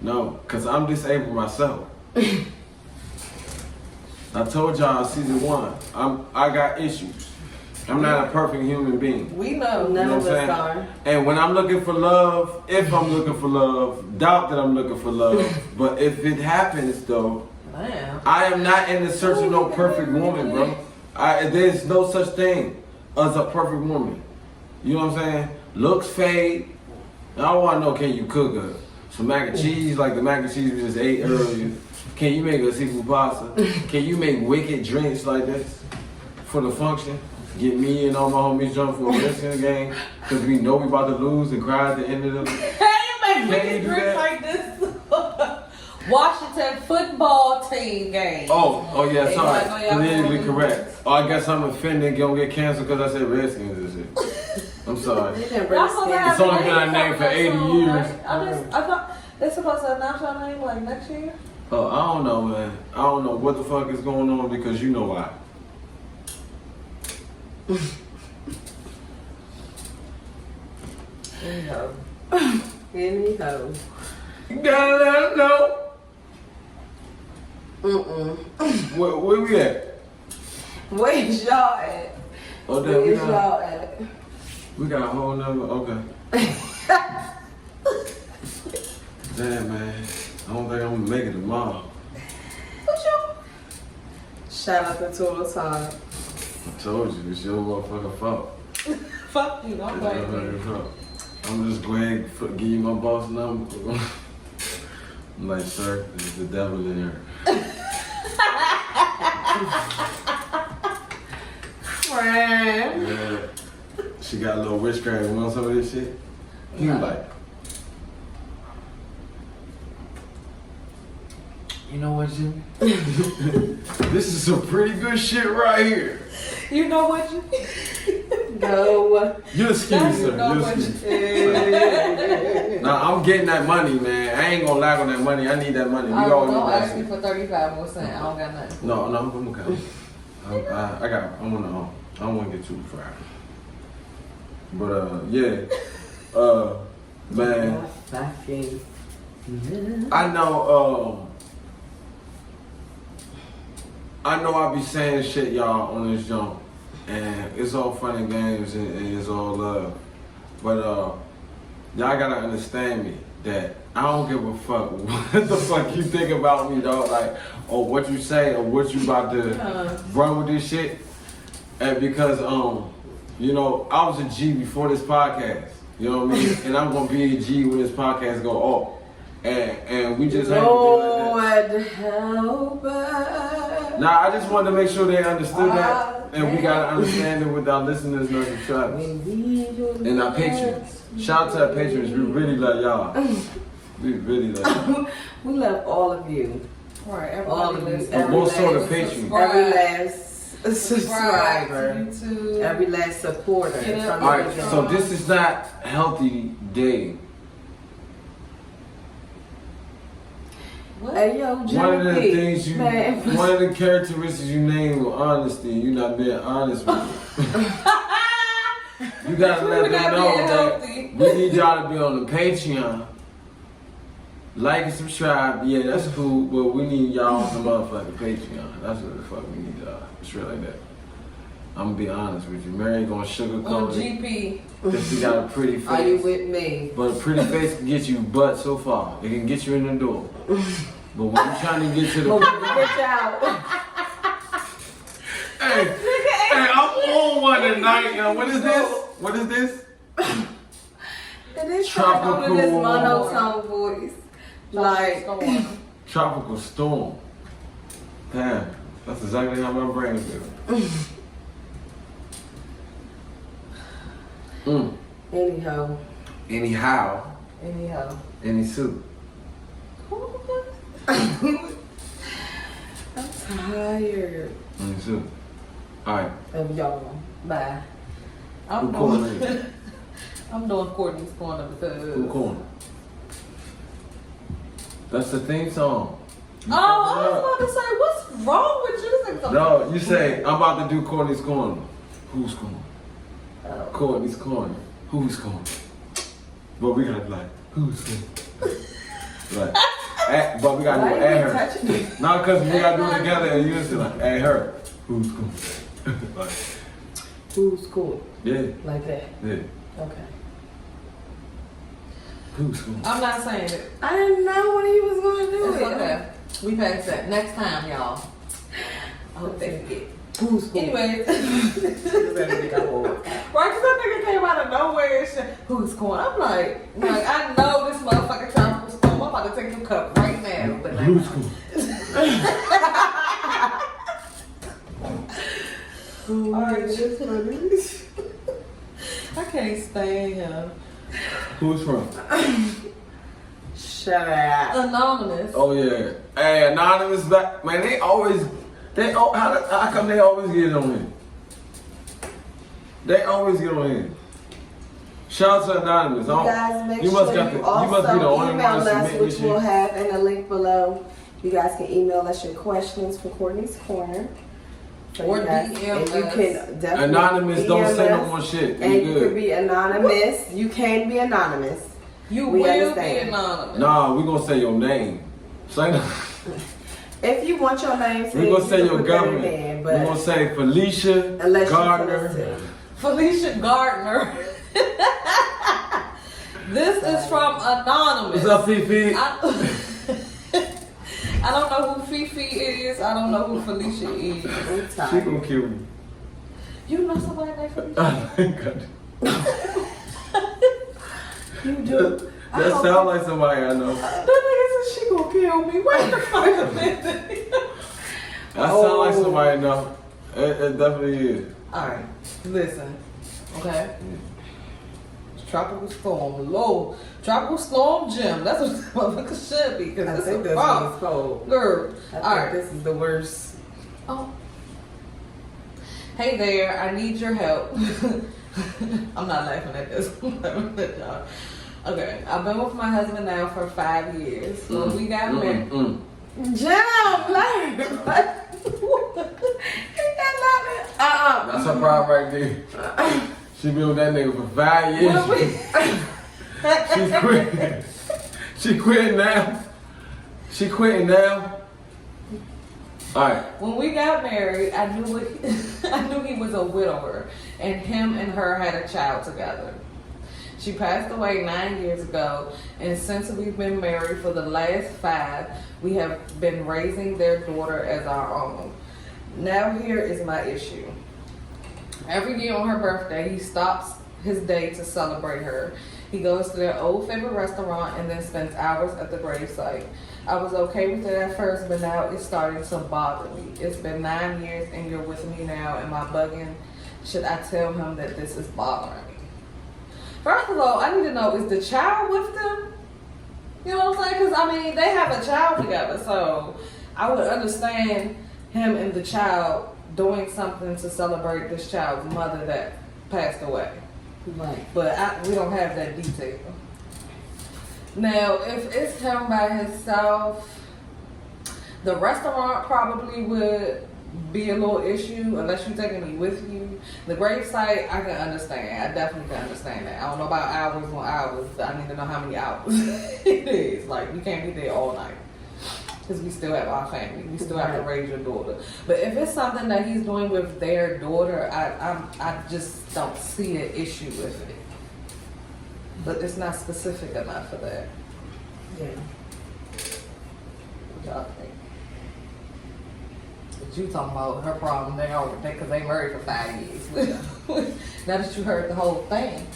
No, because I'm disabled myself. I told y'all season 1, I got issues. I'm not a perfect human being. We know. None know of what I'm us saying? are. And when I'm looking for love, if I'm looking for love, doubt that I'm looking for love. But if it happens though, Damn. I am not in the search of no perfect woman, bro. There's no such thing as a perfect woman. You know what I'm saying? Looks fade. I want to know, can you cook some mac and cheese like the mac and cheese we just ate earlier? Can you make a seafood pasta? Can you make wicked drinks like this for the function? Get me and all my homies drunk for a wrestling game because we know we about to lose and cry at the end of the. Hey, you make Can you wicked do drinks that? like this. Washington football team game. Oh yeah, Hey, sorry. y'all Politically know. correct. Oh, I guess I'm offended. Gonna get canceled because I said Redskins and shit. I'm sorry. They didn't Y'all supposed to have It's only been a our name for 80 soon, years. right? I thought they're supposed to announce your name like next year. Oh, I don't know, man. I don't know what the fuck is going on because you know why. Anyhow. Anyhow. You gotta let them know. Where we at? Where's y'all at? Oh, damn, Where's y'all at? we got a whole number. Okay. Damn, man. I don't think I'm gonna make it tomorrow. Shout out to Total Time. I told you, it's your motherfucking fault. Fuck you, don't It's blame your me. motherfucking fault. I'm just going to give you my boss number. I'm like, sir, there's the devil in here. Friend. Yeah. She got a little witchcraft. You want some of this shit? He was like, you know what, Jim? This is some pretty good shit right here. You know what you No. You're excused, Now you sir. know You're what excused. Hey. Nah, I'm getting that money, man. I ain't gonna lack on that money. I need that money. We all don't need ask that me shit. for 35 more cents. I don't got nothing. No, I'm gonna come. I don't wanna get too fried. But yeah. Man, I know I be saying shit, y'all, on this jump, and it's all fun and games and it's all love. But y'all gotta understand me that I don't give a fuck what the fuck you think about me, dog. Like, or what you say, or what you about to run with this shit. And because you know, I was a G before this podcast. You know what I mean? And I'm gonna be a G when this podcast go off. And we just Lord help us. Nah, I just wanted to make sure they understood that, and we gotta understand it with our listeners and our subscribers and our patrons. Shout out to our patrons. We really love y'all. We really love y'all. We love all of you. Right, All everybody of you. listen. Most sort of patrons. Every last Subscribe subscriber. to YouTube. Every last supporter. Yeah. From All the right, beginning. so this is not healthy dating. What? Hey yo, One of the Jimmy, things man. one of the characteristics you named was honesty. You're not being honest with me. You gotta let We're them not know being that healthy. we need y'all to be on the Patreon. Like and subscribe, yeah, that's cool, but we need y'all on the motherfucking Patreon. That's what the fuck we need y'all. Straight like that. I'm gonna be honest with you. Mary gonna On sugarcoat it. GP. Cause she got a pretty face. Are you with me? But a pretty face can get you butt so far. It can get you in the door. But when you're trying to get to the But we can get out. hey, I'm on one tonight, yo. What is this? What is this? It is Tropical. tropical. This monotone voice. Like, Tropical storm. Damn, that's exactly how my brain feels. anyhow. Anyhow, any soup. I'm tired Any soup. All right. of y'all. Bye. Who calling me? I'm doing Kourtney's corner because. Who calling? That's the theme song. Oh, I was about to say, what's wrong with you? This ain't No, you say I'm about to do Kourtney's corner. Who's corner? Kourtney's corner. Who's corner? But we gotta be like, who's corner? Like, but we gotta do Why it you at keep her. touching me? No, because we gotta do it together and you just like, at her. Who's corner? Like, Who's cool? yeah, Like that. yeah. Okay. Who's corner? I'm not saying it. I didn't know when he was going to do It's it. okay. We passed that. Next time, y'all. I hope they forget. Who's cool? Anyways. Right, Right, because that nigga came out of nowhere and shit. Who's going? I'm like, I know this motherfucking tropical storm. I'm about to take your cup right now. But like, Who's corner? alright, I can't stand him. Who's from? Shut up. Anonymous. Oh yeah. Hey, Anonymous back. Man, how come they always get on here? They always get on here. Shout out to Anonymous. You guys make you must sure got you you also must be the only email one us, submitting which this we'll shit. have in the link below. You guys can email us your questions for Kourtney's Corner. So Or you guys- DM and you us. can definitely Anonymous, don't DM say no us, more shit. And You you can good. be anonymous. You can be anonymous. You We will understand. be anonymous. Nah, we gonna say your name. Say no. If you want your name said, We gonna say you your can put that government. in, We but gonna say Felicia unless you Gardner. put us Felicia Gardner. This is from Anonymous. What's up, Fifi? I don't know who Fifi is. I don't know who Felicia is. I'm She tired. gonna kill me. You know somebody named Felicia? I think I do. You do. That sound like somebody I know. That nigga said she gonna kill me. Wait a fucking minute. That sound like somebody I know. It definitely is. Alright, listen. Okay? It's Tropical Storm Low. Tropical Storm Jimm. That's what this motherfucker should be. I Because think it's a that's what bomb. it's called. Girl. I think Alright. this is the worst. Oh. Hey there, I need your help. I'm not laughing at this. I'm laughing at y'all. Okay, I've been with my husband now for 5 years. When we got married. Jimm, like, That's her problem right there. She been with that nigga for 5 years. She's quitting. She quitting now. She quitting now. Alright. When we got married, I knew he was a widower, and him and her had a child together. She passed away 9 years ago, and since we've been married for the last 5, we have been raising their daughter as our own. Now here is my issue. Every year on her birthday, he stops his day to celebrate her. He goes to their old favorite restaurant and then spends hours at the gravesite. I was okay with it at first, but now it's starting to bother me. It's been 9 years and you're with me now. Am I bugging? Should I tell him that this is bothering me? First of all, I need to know, is the child with them? You know what I'm saying? Because, I mean, they have a child together, so I would understand him and the child doing something to celebrate this child's mother that passed away. Right. But we don't have that detail. Now, if it's him by himself, the restaurant probably would be a little issue unless you're taking me with you. The gravesite, I can understand. I definitely can understand that. I don't know about hours on hours. I need to know how many hours it is. Like, we can't be there all night. Because we still have our family. We still have to raise your daughter. But if it's something that he's doing with their daughter, I just don't see an issue with it. But it's not specific enough for that. Yeah. What y'all think? But you talking about her problem now because they married for 5 years. Now that you heard the whole thing.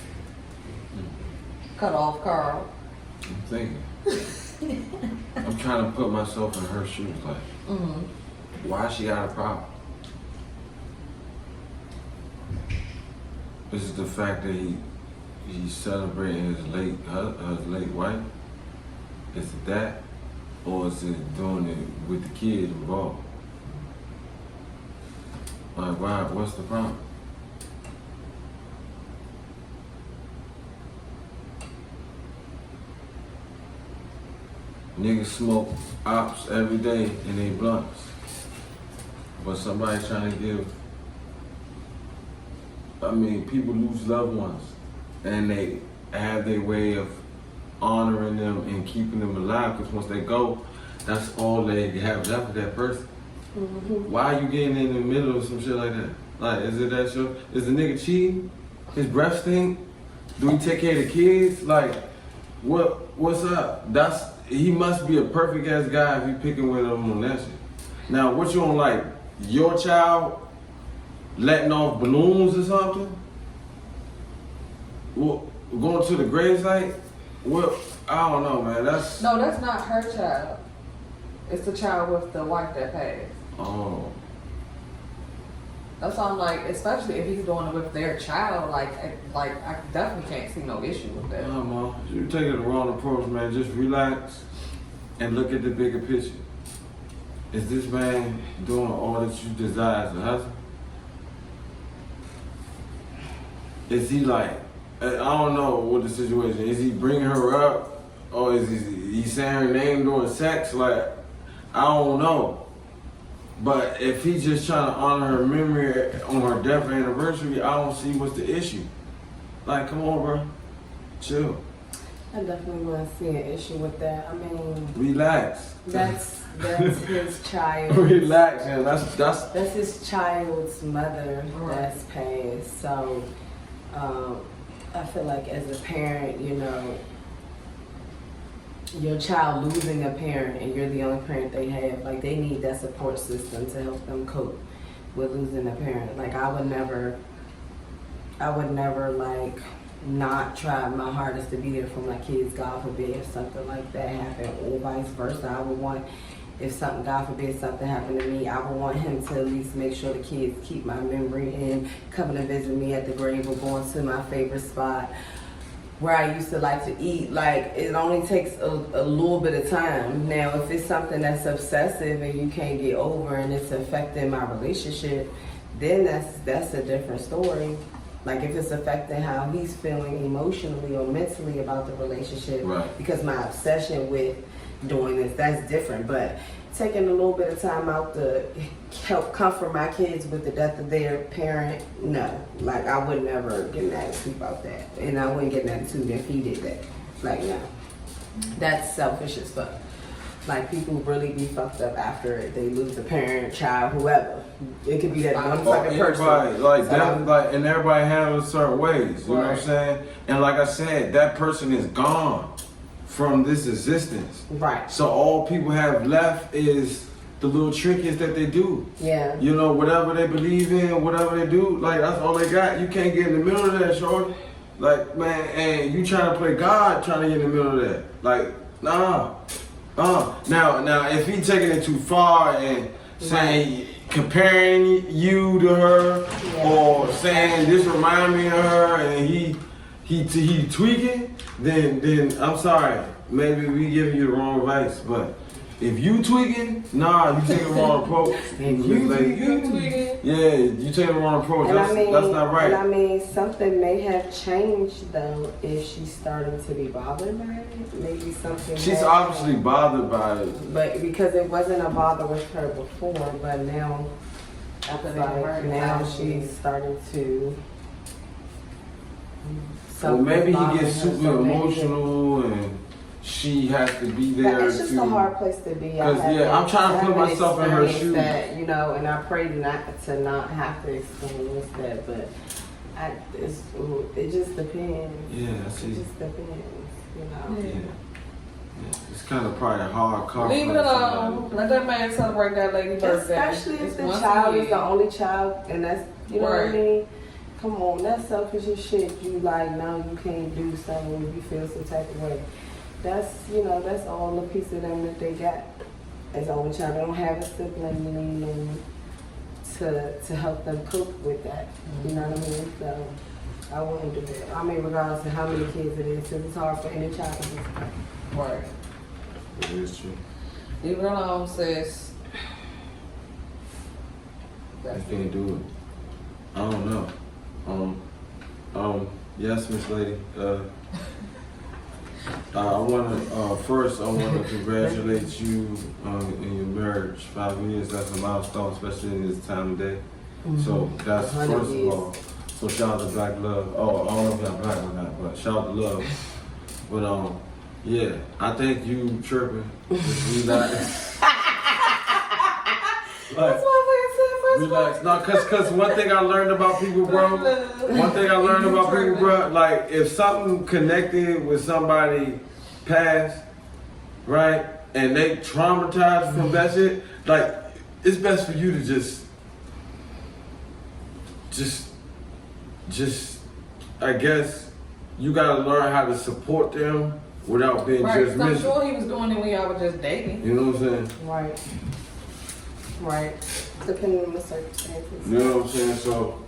Cut off Carl. I'm thinking. I'm trying to put myself in her shoes. Like, why she got a problem? Is it the fact that he's celebrating his late wife? Is it that, or is it doing it with the kid involved? Like, why? What's the problem? Niggas smoke ops every day in they blunts. But somebody trying to give, I mean, people lose loved ones and they have their way of honoring them and keeping them alive, because once they go, that's all they have left of that person. Why are you getting in the middle of some shit like that? Like, is it that shit? Is the nigga cheating? His breath stink? Do he take care of the kids? Like, what's up? He must be a perfect ass guy if he picking with him on that shit. Now, what you don't like? Your child letting off balloons or something? Well, going to the gravesite? What? I don't know, man. No, that's not her child. It's the child with the wife that passed. Oh. That's why I'm like, especially if he's doing it with their child, like I definitely can't see no issue with that. No, Mom. You're taking the wrong approach, man. Just relax and look at the bigger picture. Is this man doing all that you desire as a husband? Is he like I don't know what the situation is. Is he bringing her up, or is he saying her name during sex? Like, I don't know. But if he's just trying to honor her memory on her death anniversary, I don't see what's the issue. Like, come on, bro, chill. I definitely wouldn't see an issue with that. I mean, Relax. that's his child. Relax, man. That's his child's mother that's passed. So I feel like as a parent, you know, your child losing a parent and you're the only parent they have, like they need that support system to help them cope with losing a parent. Like I would never like not try my hardest to be there for my kids, God forbid if something like that happened, or vice versa. I would want, if something, God forbid, something happened to me, I would want him to at least make sure the kids keep my memory and coming to visit me at the grave or going to my favorite spot where I used to like to eat. Like, it only takes a little bit of time. Now, if it's something that's obsessive and you can't get over and it's affecting my relationship, then that's a different story. Like, if it's affecting how he's feeling emotionally or mentally about the relationship, right. Because my obsession with doing this, that's different. But taking a little bit of time out to help comfort my kids with the death of their parent, no. Like, I would never get an attitude about that. And I wouldn't get an attitude if he did that. Like, no. That's selfish as fuck. Like, people really be fucked up after they lose a parent, child, whoever. It could be that one fucking person. Like, so, them, like, and everybody handles certain ways. You know what I'm saying? And like I said, that person is gone from this existence. Right. So all people have left is the little trinkets that they do. Yeah. You know, whatever they believe in, whatever they do, like, that's all they got. You can't get in the middle of that, shorty. Like, man, and you trying to play God, trying to get in the middle of that. Like, nah. Now, if he taking it too far and saying, comparing you to her, or saying this remind me of her, and he tweaking, then I'm sorry, maybe we giving you the wrong advice. But if you tweaking, nah, you taking the wrong approach. You tweaking? Yeah, you taking the wrong approach. That's not right. And I mean, something may have changed though if she's starting to be bothered by it. Maybe something. She's obviously bothered by it. But because it wasn't a bother with her before, but now, now she's starting to. Well, maybe he gets super emotional and she has to be there. It's just a hard place to be. Because I'm trying to put myself in her shoes. That, you know, and I pray not have to experience that, but it just depends. Yeah, I see. It just depends, you know. Yeah. It's kind of probably a hard car. Leave it alone. Let that man celebrate that lady birthday. Especially if the child is the only child, and that's, you know what I mean? Come on, that's selfish as shit. You like, no, you can't do something when you feel some type of way. That's, you know, that's all a piece of them that they got as only child. They don't have a sibling, you know, to help them cope with that. You know what I mean? So I wouldn't do that. I mean, regardless of how many kids it is, because it's hard for any child to do. Right. It is true. Leave it alone, sis. I can't do it. I don't know. Yes, Miss Lady. I want to congratulate you in your marriage. 5 years, that's a milestone, especially in this time of day. Mm-hmm. So that's first of all. So shout out to Black Love. Oh, I don't know if y'all black or not, but shout out to Love. But yeah, I think you tripping. Just relax. That's relax. No, cause one thing I learned about people, bro. Like, if something connected with somebody past, right, and they traumatized from that shit, like, it's best for you to just, I guess, you gotta learn how to support them without being judgmental. I'm sure he was doing it when y'all were just dating. You know what I'm saying? Right. Depending on the circumstances. You know what I'm saying? So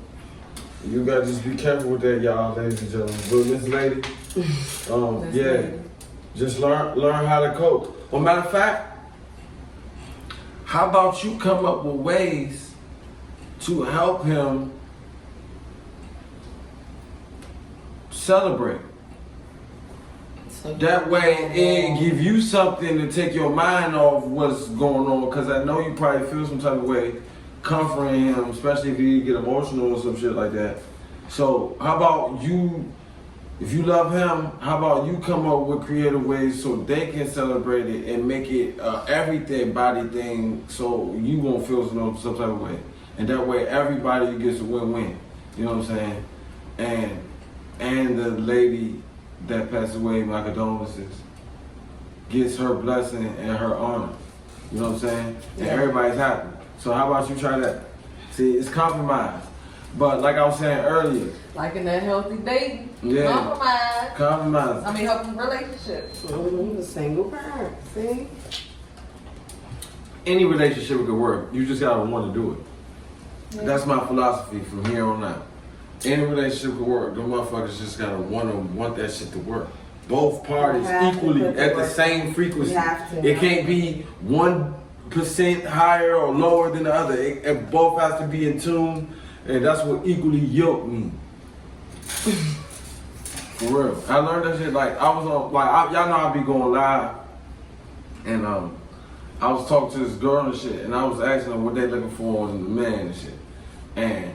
you gotta just be careful with that, y'all, ladies and gentlemen. But Miss Lady, just learn how to cope. Well, matter of fact, how about you come up with ways to help him celebrate. So That way, it give you something to take your mind off what's going on. Because I know you probably feel some type of way comforting him, especially if you get emotional or some shit like that. So, how about you, if you love him, how about you come up with creative ways so they can celebrate it and make it everything body thing so you won't feel some type of way. And that way, everybody gets a win-win. You know what I'm saying? And the lady that passed away, my condolences, gets her blessing and her honor. You know what I'm saying? And everybody's happy. So how about you try that? See, it's compromise. But like I was saying earlier. Like in that healthy date, Yeah. compromise. Compromise. I mean, healthy relationship. The single parent. See? Any relationship could work. You just gotta want to do it. Yeah. That's my philosophy from here on out. Any relationship could work. The motherfuckers just gotta want that shit to work. Both parties You have to equally put the at the work. same frequency. You have to. It can't be 1% higher or lower than the other. It both has to be in tune, and that's what equally yoked means. For real. I learned that shit like I was on y'all know I be going live, and I was talking to this girl and shit, and I was asking them what they looking for in a man and shit, and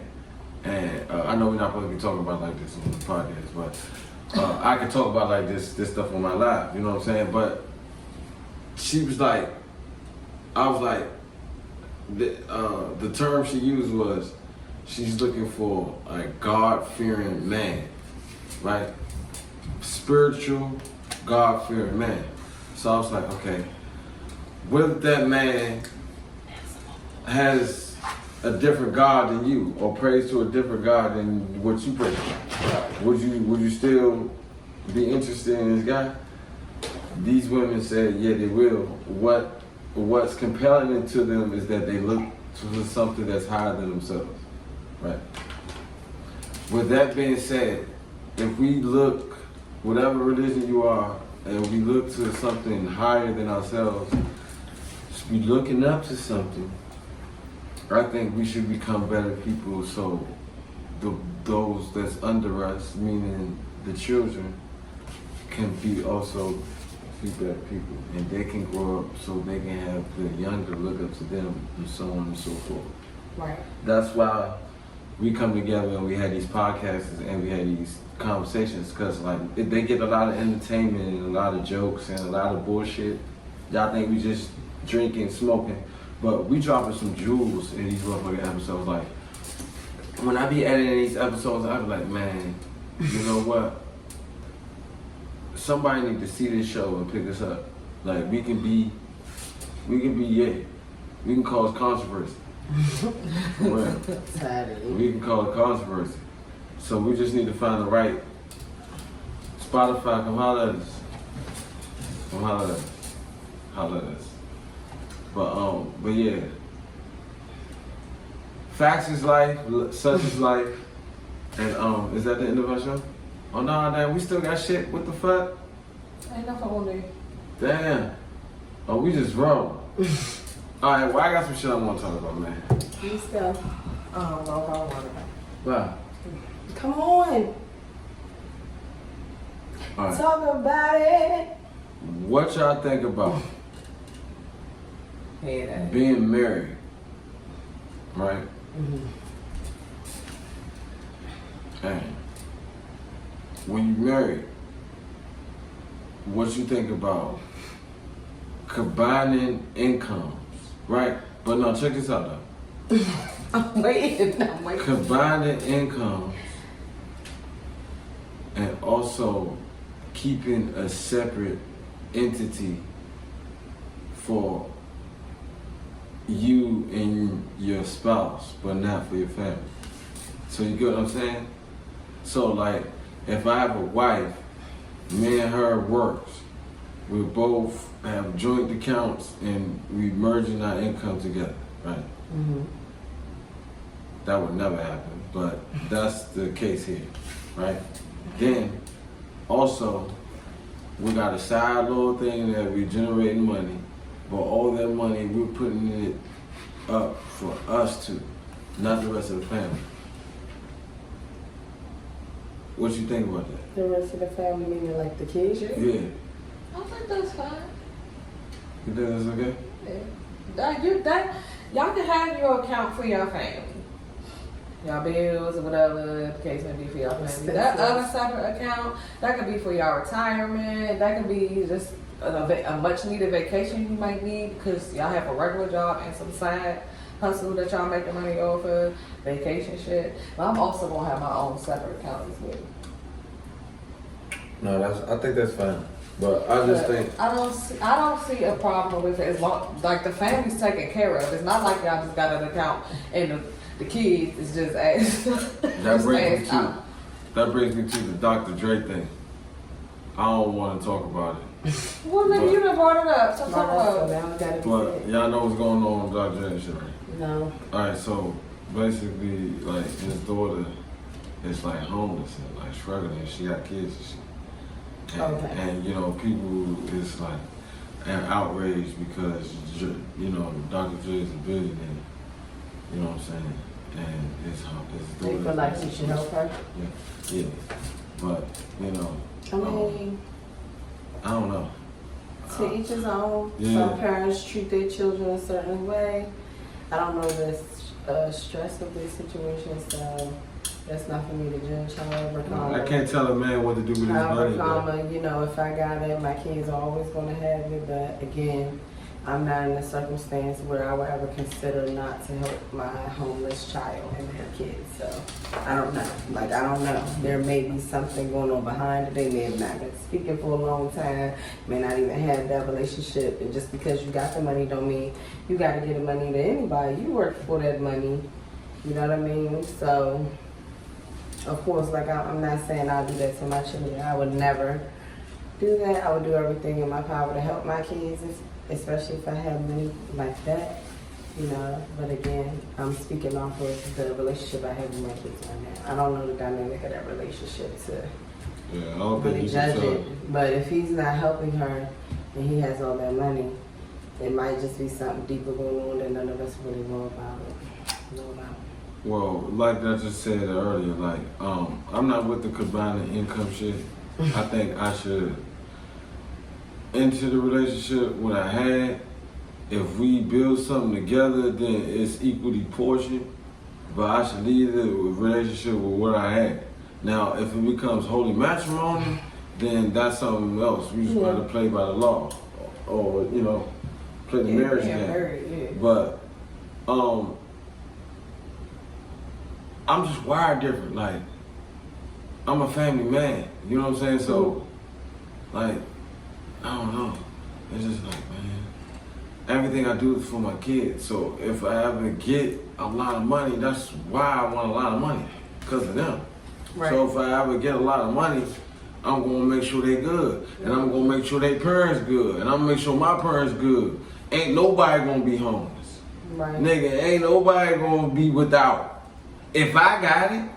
I know we're not supposed to be talking about like this on the podcast, but I can talk about like this stuff on my live, you know what I'm saying? But she was like, I was like, the term she used was, she's looking for a God-fearing man, right? Spiritual, God-fearing man. So I was like, okay, what if that man has a different God than you, or prays to a different God than what you pray to? Would you still be interested in this guy? These women said, yeah, they will. What's compelling it to them is that they look to something that's higher than themselves, right? With that being said, if we look, whatever religion you are, and we look to something higher than ourselves, just be looking up to something, I think we should become better people so those that's under us, meaning the children, can be also be better people, and they can grow up so they can have the younger look up to them, and so on and so forth. Right. That's why we come together and we had these podcasts and we had these conversations, because like they get a lot of entertainment and a lot of jokes and a lot of bullshit. Y'all think we just drinking, smoking, but we dropping some jewels in these motherfucking episodes. Like when I be editing these episodes, I be like, man, you know what? Somebody need to see this show and pick us up. Like we can be yeah. We can cause controversy. Well, we can call it controversy. So we just need to find the right Spotify. Come holler at us. Come holler at us. Holler at us. But yeah. Facts is life, such is life. And is that the end of our show? Oh no, damn, we still got shit. What the fuck? Ain't nothing on there. Damn. Oh, we just roll. Alright, well I got some shit I want to talk about, man. Let's go. I don't know if I want it. Wow. Come on. Alright. Talk about it. What y'all think about Yeah. being married? Right? Mm-hmm. And when you married, what you think about combining incomes, right? But no, check this out though. I'm waiting. Combining incomes and also keeping a separate entity for you and your spouse, but not for your family. So you get what I'm saying? So like, if I have a wife, me and her works, we both have joint accounts and we merging our income together, right? Mm-hmm. That would never happen, but that's the case here, right? Then, also, we got a side little thing that we generating money, but all that money, we're putting it up for us two, not the rest of the family. What you think about that? The rest of the family, meaning like the kids? Yeah. I think that's fine. You think that's okay? Yeah. Y'all can have your account for your family. Y'all bills or whatever the case may be for your family. That other separate account, that could be for your retirement. That could be just a much needed vacation you might need because y'all have a regular job and some side hustle that y'all making money off of, vacation shit. But I'm also gonna have my own separate account as well. No, I think that's fine. But I just think I don't see a problem with it as long like the family's taken care of. It's not like y'all just got an account and the kids is just ass. that brings me to the Dr. Dre thing. I don't want to talk about it. Well, nigga, you done brought it up. So talk about it. But y'all know what's going on with Dr. Dre and shit, right? No. Alright, so basically, like, his daughter is like homeless and like struggling and she got kids and shit. And you know, people is like outraged because you know Dr. Dre is a billionaire. You know what I'm saying? And his daughter. They feel like you should help her. Yeah. But you know, I mean, I don't know. to each his own. Yeah. Some parents treat their children a certain way. I don't know the stress of this situation, so that's not for me to judge. However, I can't tell a man what to do with his money. However, you know, if I got it, my kids are always going to have it. But again, I'm not in a circumstance where I would ever consider not to help my homeless child and their kids. So I don't know. Like, I don't know. There may be something going on behind it. They may have not been speaking for a long time, may not even have that relationship. And just because you got the money don't mean you got to give the money to anybody. You work for that money. You know what I mean? So, of course, like, I'm not saying I'll do that to my children. I would never do that. I would do everything in my power to help my kids, especially if I have money like that, you know. But again, I'm speaking off of the relationship I have with my kids right now. I don't know the dynamic of that relationship to I don't think really you judge can tell. it. But if he's not helping her and he has all that money, it might just be something deeper going on that none of us really know about. Well, like I just said earlier, like, I'm not with the combining income shit. I think I should enter the relationship when I had. If we build something together, then it's equally portioned. But I should leave the relationship with what I had. Now, if it becomes holy matrimony, then that's something else. We just gotta play by the law, or you know, play the marriage game. But I'm just wired different. Like, I'm a family man. You know what I'm saying? So, like, I don't know. It's just like, man, everything I do is for my kids. So if I ever get a lot of money, that's why I want a lot of money, because of them. Right. So if I ever get a lot of money, I'm gonna make sure they good, and I'm gonna make sure their parents good, and I'm gonna make sure my parents good. Ain't nobody gonna be homeless. Right. Nigga, ain't nobody gonna be without. If I got it,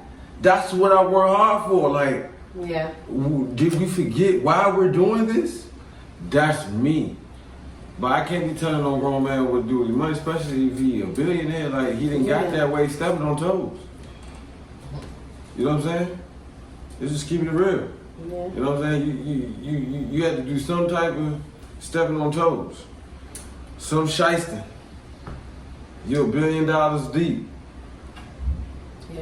that's what I work hard for. Like, did we forget why we're doing this? That's me. But I can't be telling no grown man what to do with his money, especially if he a billionaire. Like, he didn't got that way stepping on toes. You know what I'm saying? It's just keeping it real. Yeah. You know what I'm saying? You had to do some type of stepping on toes. Some shysting. You're $1 billion deep. Yeah.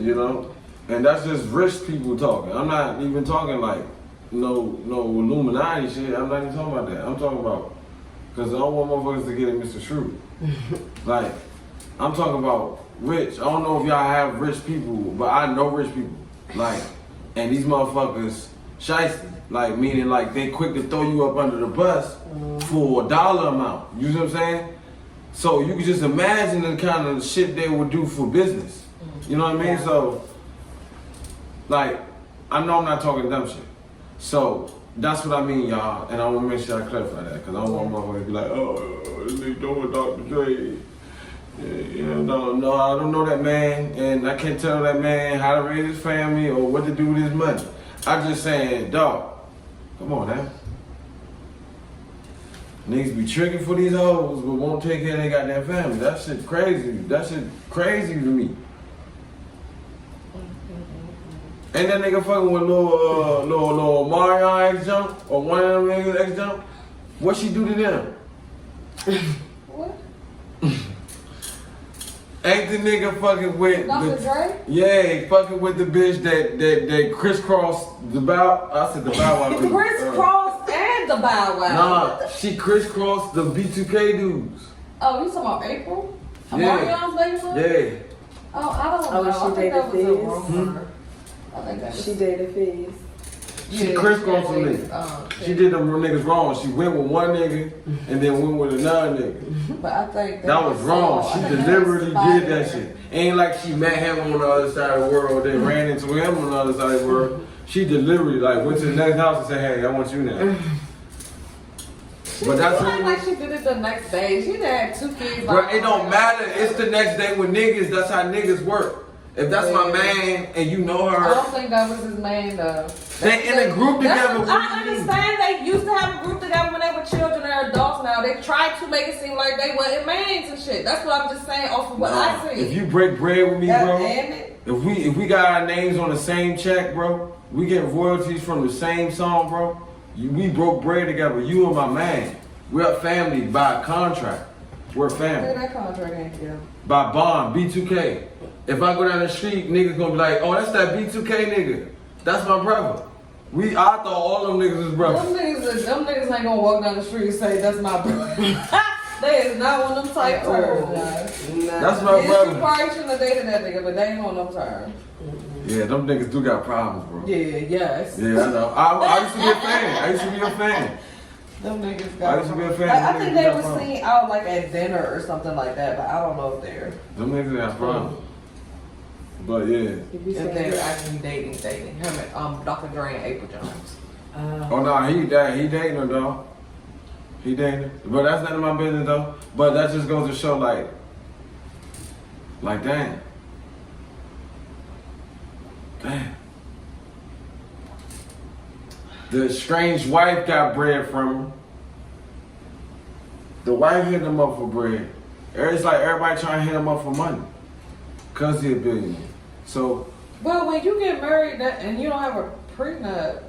You know? And that's just rich people talking. I'm not even talking like no Illuminati shit. I'm not even talking about that. I'm talking about, because I don't want motherfuckers to get it Mr. Shrew. Like, I'm talking about rich. I don't know if y'all have rich people, but I know rich people. Like, and these motherfuckers shiesty. Like, meaning like they quick to throw you up under the bus for a dollar amount. You know what I'm saying? So you can just imagine the kind of shit they would do for business. You know what I mean? So, like, I know I'm not talking dumb shit. So, that's what I mean, y'all. And I want to make sure I clarify that. Because I don't want motherfuckers to be like, oh, this nigga doing Dr. Dre. Yeah, no, I don't know that man. And I can't tell that man how to raise his family or what to do with his money. I'm just saying, dog, come on now. Niggas be tricking for these hoes, but won't take care of their goddamn family. That shit crazy. That shit crazy to me. Ain't that nigga fucking with little Mario X Jump or one of them niggas X Jump? What she do to them? What? Ain't the nigga fucking with Dr. Dre? Yeah, fucking with the bitch that crisscrossed the bow. I said the bow wow. Crisscross and the Bow Wow. Nah, she crisscrossed the B2K dudes. Oh, you talking about April? Yeah. Marion's baby mom? Yeah. Oh, I don't Oh, know. she I think dated that was a Fizz? rumor. I think that was... She dated Fizz. She crisscrossed some niggas. She did them niggas wrong. She went with one nigga and then went with another nigga. But I think That was wrong. She deliberately did that shit. Ain't like she met him on the other side of the world, then ran into him on the other side of the world. She deliberately like went to the next house and said, "Hey, I want you now." But that's like she did it the next day. She had 2 kids. But it don't matter. It's the next day with niggas. That's how niggas work. If that's my man and you know I her, don't think that was his man though. they in a group together. I understand they used to have a group together when they were children. They're adults now. They tried to make it seem like they weren't mans and shit. That's what I'm just saying off of what I see. If you break bread with me, bro, Damn it. if we got our names on the same check, bro, we get royalties from the same song, bro. We broke bread together. You and my man. We're a family by contract. We're family. Where that contract ain't together? By bond, B2K. If I go down the street, niggas gonna be like, "Oh, that's that B2K nigga. That's my brother." I thought all them niggas was brothers. Them niggas ain't gonna walk down the street and say that's my brother. They is not on them type terms, guys. That's my brother. You probably shouldn't have dated that nigga, but they ain't on them terms. Yeah, them niggas do got problems, bro. Yeah, yes. Yeah, I know. I used to be a fan. I used to be a fan. Them niggas I used to be a fan. I Them think niggas they got was problems. seen out like at dinner or something like that, but I don't know if they're Them niggas got problems. But yeah. if they're actually dating. Him and Dr. Dre and April Jones. Oh no, he dating her though. He dating her. But that's none of my business though. But that just goes to show like damn. Damn. The estranged wife got bread from him. The wife hit him up for bread. It's like everybody trying to hit him up for money. Cause he a billionaire. So Well, when you get married and you don't have a prenup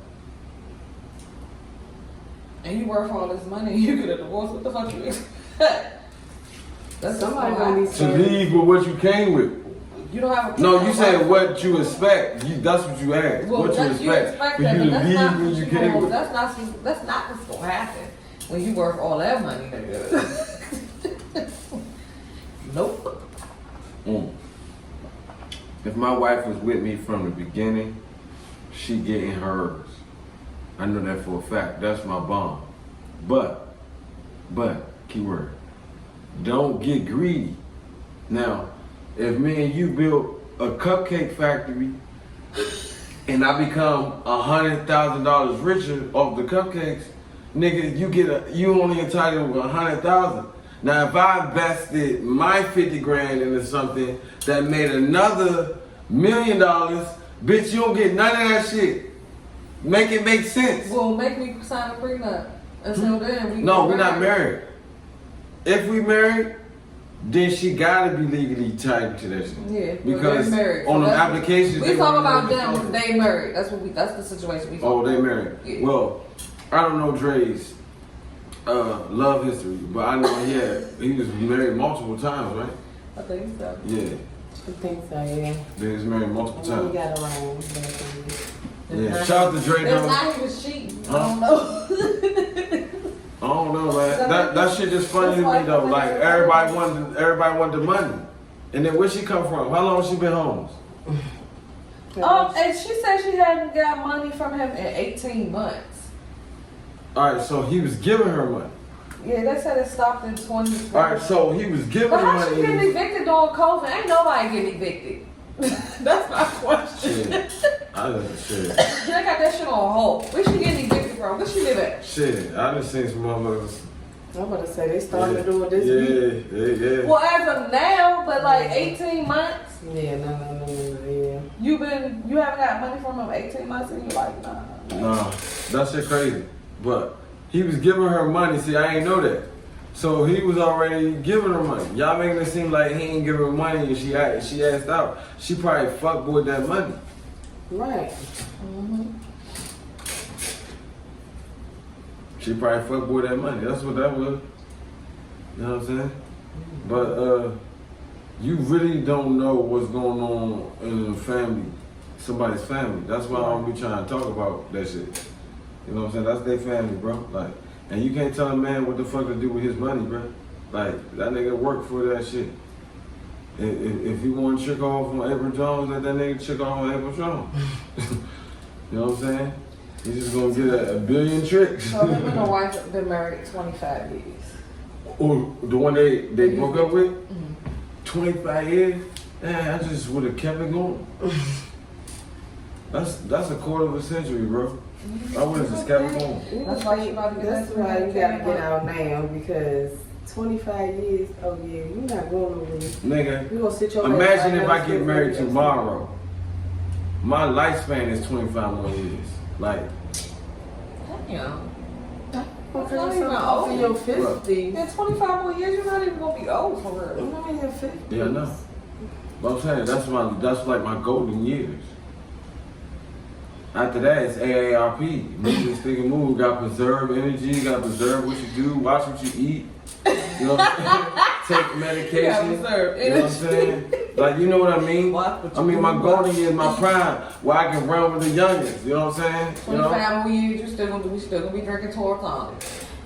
and you work for all this money and you get a divorce, what the fuck you expect? That's Somebody just gonna be to saying, leave with what you came with. You don't have a prenup. No, you said what you expect. That's what you asked. Well, what you expect for that, you but to that's leave not when what you you came gonna- with. That's not what's gonna happen when you work all that money, nigga. Nope. Mm. If my wife was with me from the beginning, she getting hers. I know that for a fact. That's my bond. But, keyword, don't get greedy. Now, if me and you build a cupcake factory and I become $100,000 richer off the cupcakes, nigga, you only entitled to $100,000. Now, if I invested my 50 grand into something that made another $1 million, bitch, you don't get none of that shit. Make it make sense. Well, make me sign a prenup. Until then, No, we're not married. If we married, then she gotta be legally tied to that shit. Yeah, Because they're married. on So the that's- applications, We talking about them. They married. That's the situation we talking Oh, about. they married. Yeah. Well, I don't know Dre's love history, but I know he was married multiple times, right? I think so. Yeah, I think so, yeah. he was married multiple We times. got around. Yeah, shout out to Dre If though. not, he was cheating. I Huh? don't know. I don't know, man. That shit just funny to me though. Like everybody wanted the money, and then where she come from? How long she been homeless? And she said she hadn't got money from him in 18 months. All right, so he was giving her money. Yeah, they said it stopped in 2020. All right, so he was giving But her how she getting money. evicted during COVID? Ain't nobody getting evicted. That's my question. Shit, I done shit. They got that shit on hold. Where she getting evicted from? Where she live at? Shit, I done seen some motherfuckers. I'm about to say they started doing this week. Yeah. Well, as of now, but like 18 months, Yeah, no, yeah. you haven't got money from him 18 months, and you like, nah. Nah, that shit crazy. But he was giving her money. See, I ain't know that. So he was already giving her money. Y'all making it seem like he ain't giving her money and she asked out. She probably fucked with that money. Right. She probably fucked with that money. That's what that was. You know what I'm saying? But you really don't know what's going on in the family, somebody's family. That's why I don't be trying to talk about that shit. You know what I'm saying? That's their family, bro. Like, and you can't tell a man what the fuck to do with his money, bro. Like, that nigga worked for that shit. If you want to trick off on April Jones, let that nigga trick off on April Jones. You know what I'm saying? He's just gonna get a billion tricks. So him and my wife have been married 25 years. Or the one they broke up with? 25 years? Man, I just would have kept it going. That's a quarter of a century, bro. I would have just kept it going. That's why you gotta That's why you gotta get out now because 25 years, oh yeah, you're not going nowhere. Nigga, You gonna sit your imagine ass if right I now get married and tomorrow. My lifespan is 25 more years. Like, Damn. Because not you're even so in your old. 50s. In 25 more years, you're not even gonna be old for real. You're not in your 50s. yeah, I know. But I'm saying that's like my golden years. After that, it's AARP. Move and stick and move. Got to preserve energy. Got to preserve what you do. Watch what you eat. You know what I'm saying? Take medication. You gotta preserve You know what I'm saying? Like, you know what I mean? Watch what I you mean, my do. golden years, my prime, where I can run with the youngest. You know what I'm saying? You know? 25 more years, we still gonna be drinking Tortonic.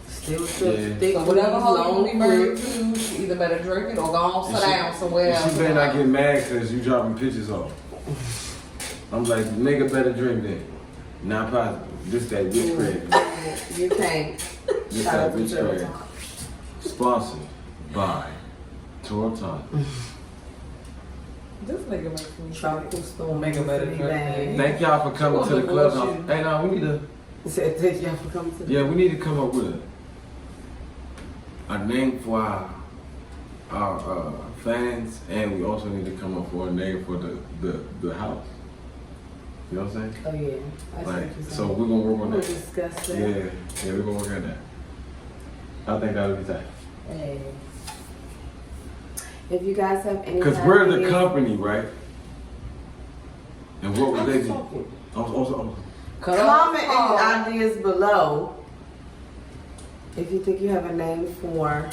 Still Yeah. thick So whatever hoe you long be married to, you either better drink it or go on sit down somewhere And else. she better not get mad because you dropping pictures off. I'm like, nigga better drink then. Not possible. This that rich credit. You can't. This Shout that out to rich Jimm. credit. Sponsored by Torton. This nigga makes me Tropical storm. Make a better City drink. bang. Thank y'all for coming to the club. Hey, no, we need to. Said thank y'all for coming to the Yeah, we need to come up with a name for our fans, and we also need to come up with a name for the house. You know what I'm saying? Oh yeah. I see Like, what you're so saying. we're gonna work on We'll that. discuss that. Yeah, we're gonna work on that. I think that'll be tight. Hey. If you guys have any Cause we're the ideas- company, right? And what would they do? Talking. Also, Comment any ideas below if you think you have a name for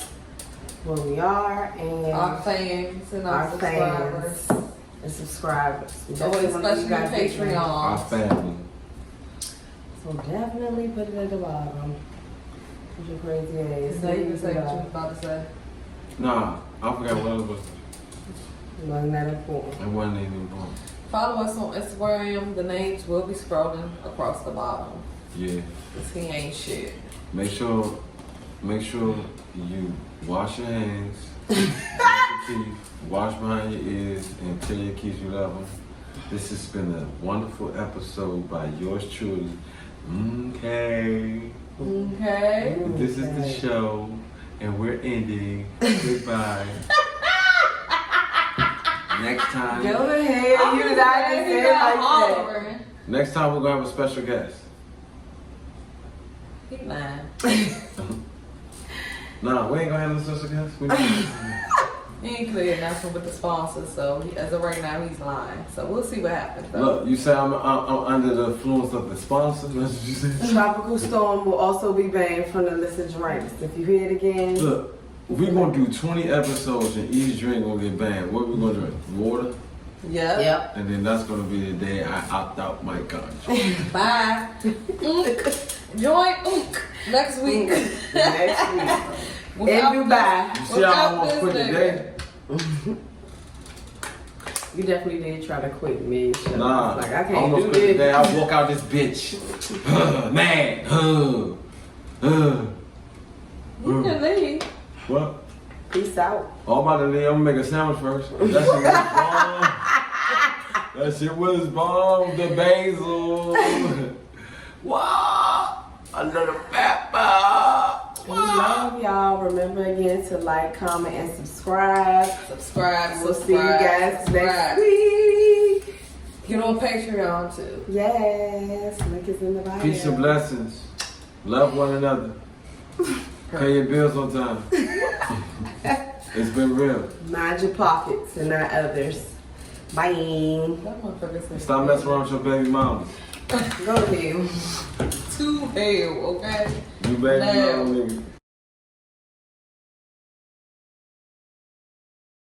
where we are and our fans and our our subscribers. fans and subscribers. We So definitely wanna especially you guys your get names. our Patreon. family. So definitely put it at the bottom. Put your crazy ass. So you can say what you was about to say. Nah, I forgot what it was. Wasn't that important? It wasn't even important. Follow us on Instagram. The names will be scrolling across the bottom. Yeah. Cause he ain't shit. Make sure you wash your hands, brush your teeth, wash behind your ears, and tell your kids you love them. This has been a wonderful episode by yours truly. Okay. Okay. This is the show, and we're ending. Goodbye. Next time. Go ahead. You did not just say it like that. Next time we're gonna have a special guest. He lying. Nah, we ain't gonna have no special guest. We He ain't clear announcement with the sponsors, so as of right now, he's lying. So we'll see what happens. Though. Look, you say I'm under the influence of the sponsor. That's what you said. Tropical Storm will also be banned from the list of drinks. If you hear it again, Look, we're gonna do 20 episodes and each drink gonna get banned. What we gonna drink? Water? Yep. yep. And then that's gonna be the day I opt out my contract. Bye. Join next week. Next week. Without And goodbye. You see how I almost quit this today? You definitely did try to quit me. So Nah, it's like I I can't almost do quit this. today. I walk out this bitch. Mad. You can leave. What? Peace out. All about to leave. I'm gonna make a sandwich first. That shit was bomb. That shit was bomb. The basil. Wow. A little pepper. We love y'all. Remember again to like, comment, and subscribe. Subscribe. We'll see you guys subscribe. next week. Get on Patreon too. Yes, link is in the bio. Peace and blessings. Love one another. Pay your bills on time. It's been real. Mind your pockets and not others. Bye. That motherfucker said. Stop messing around with your baby mama. Go to hell. To hell, okay? You baby No. mama, nigga.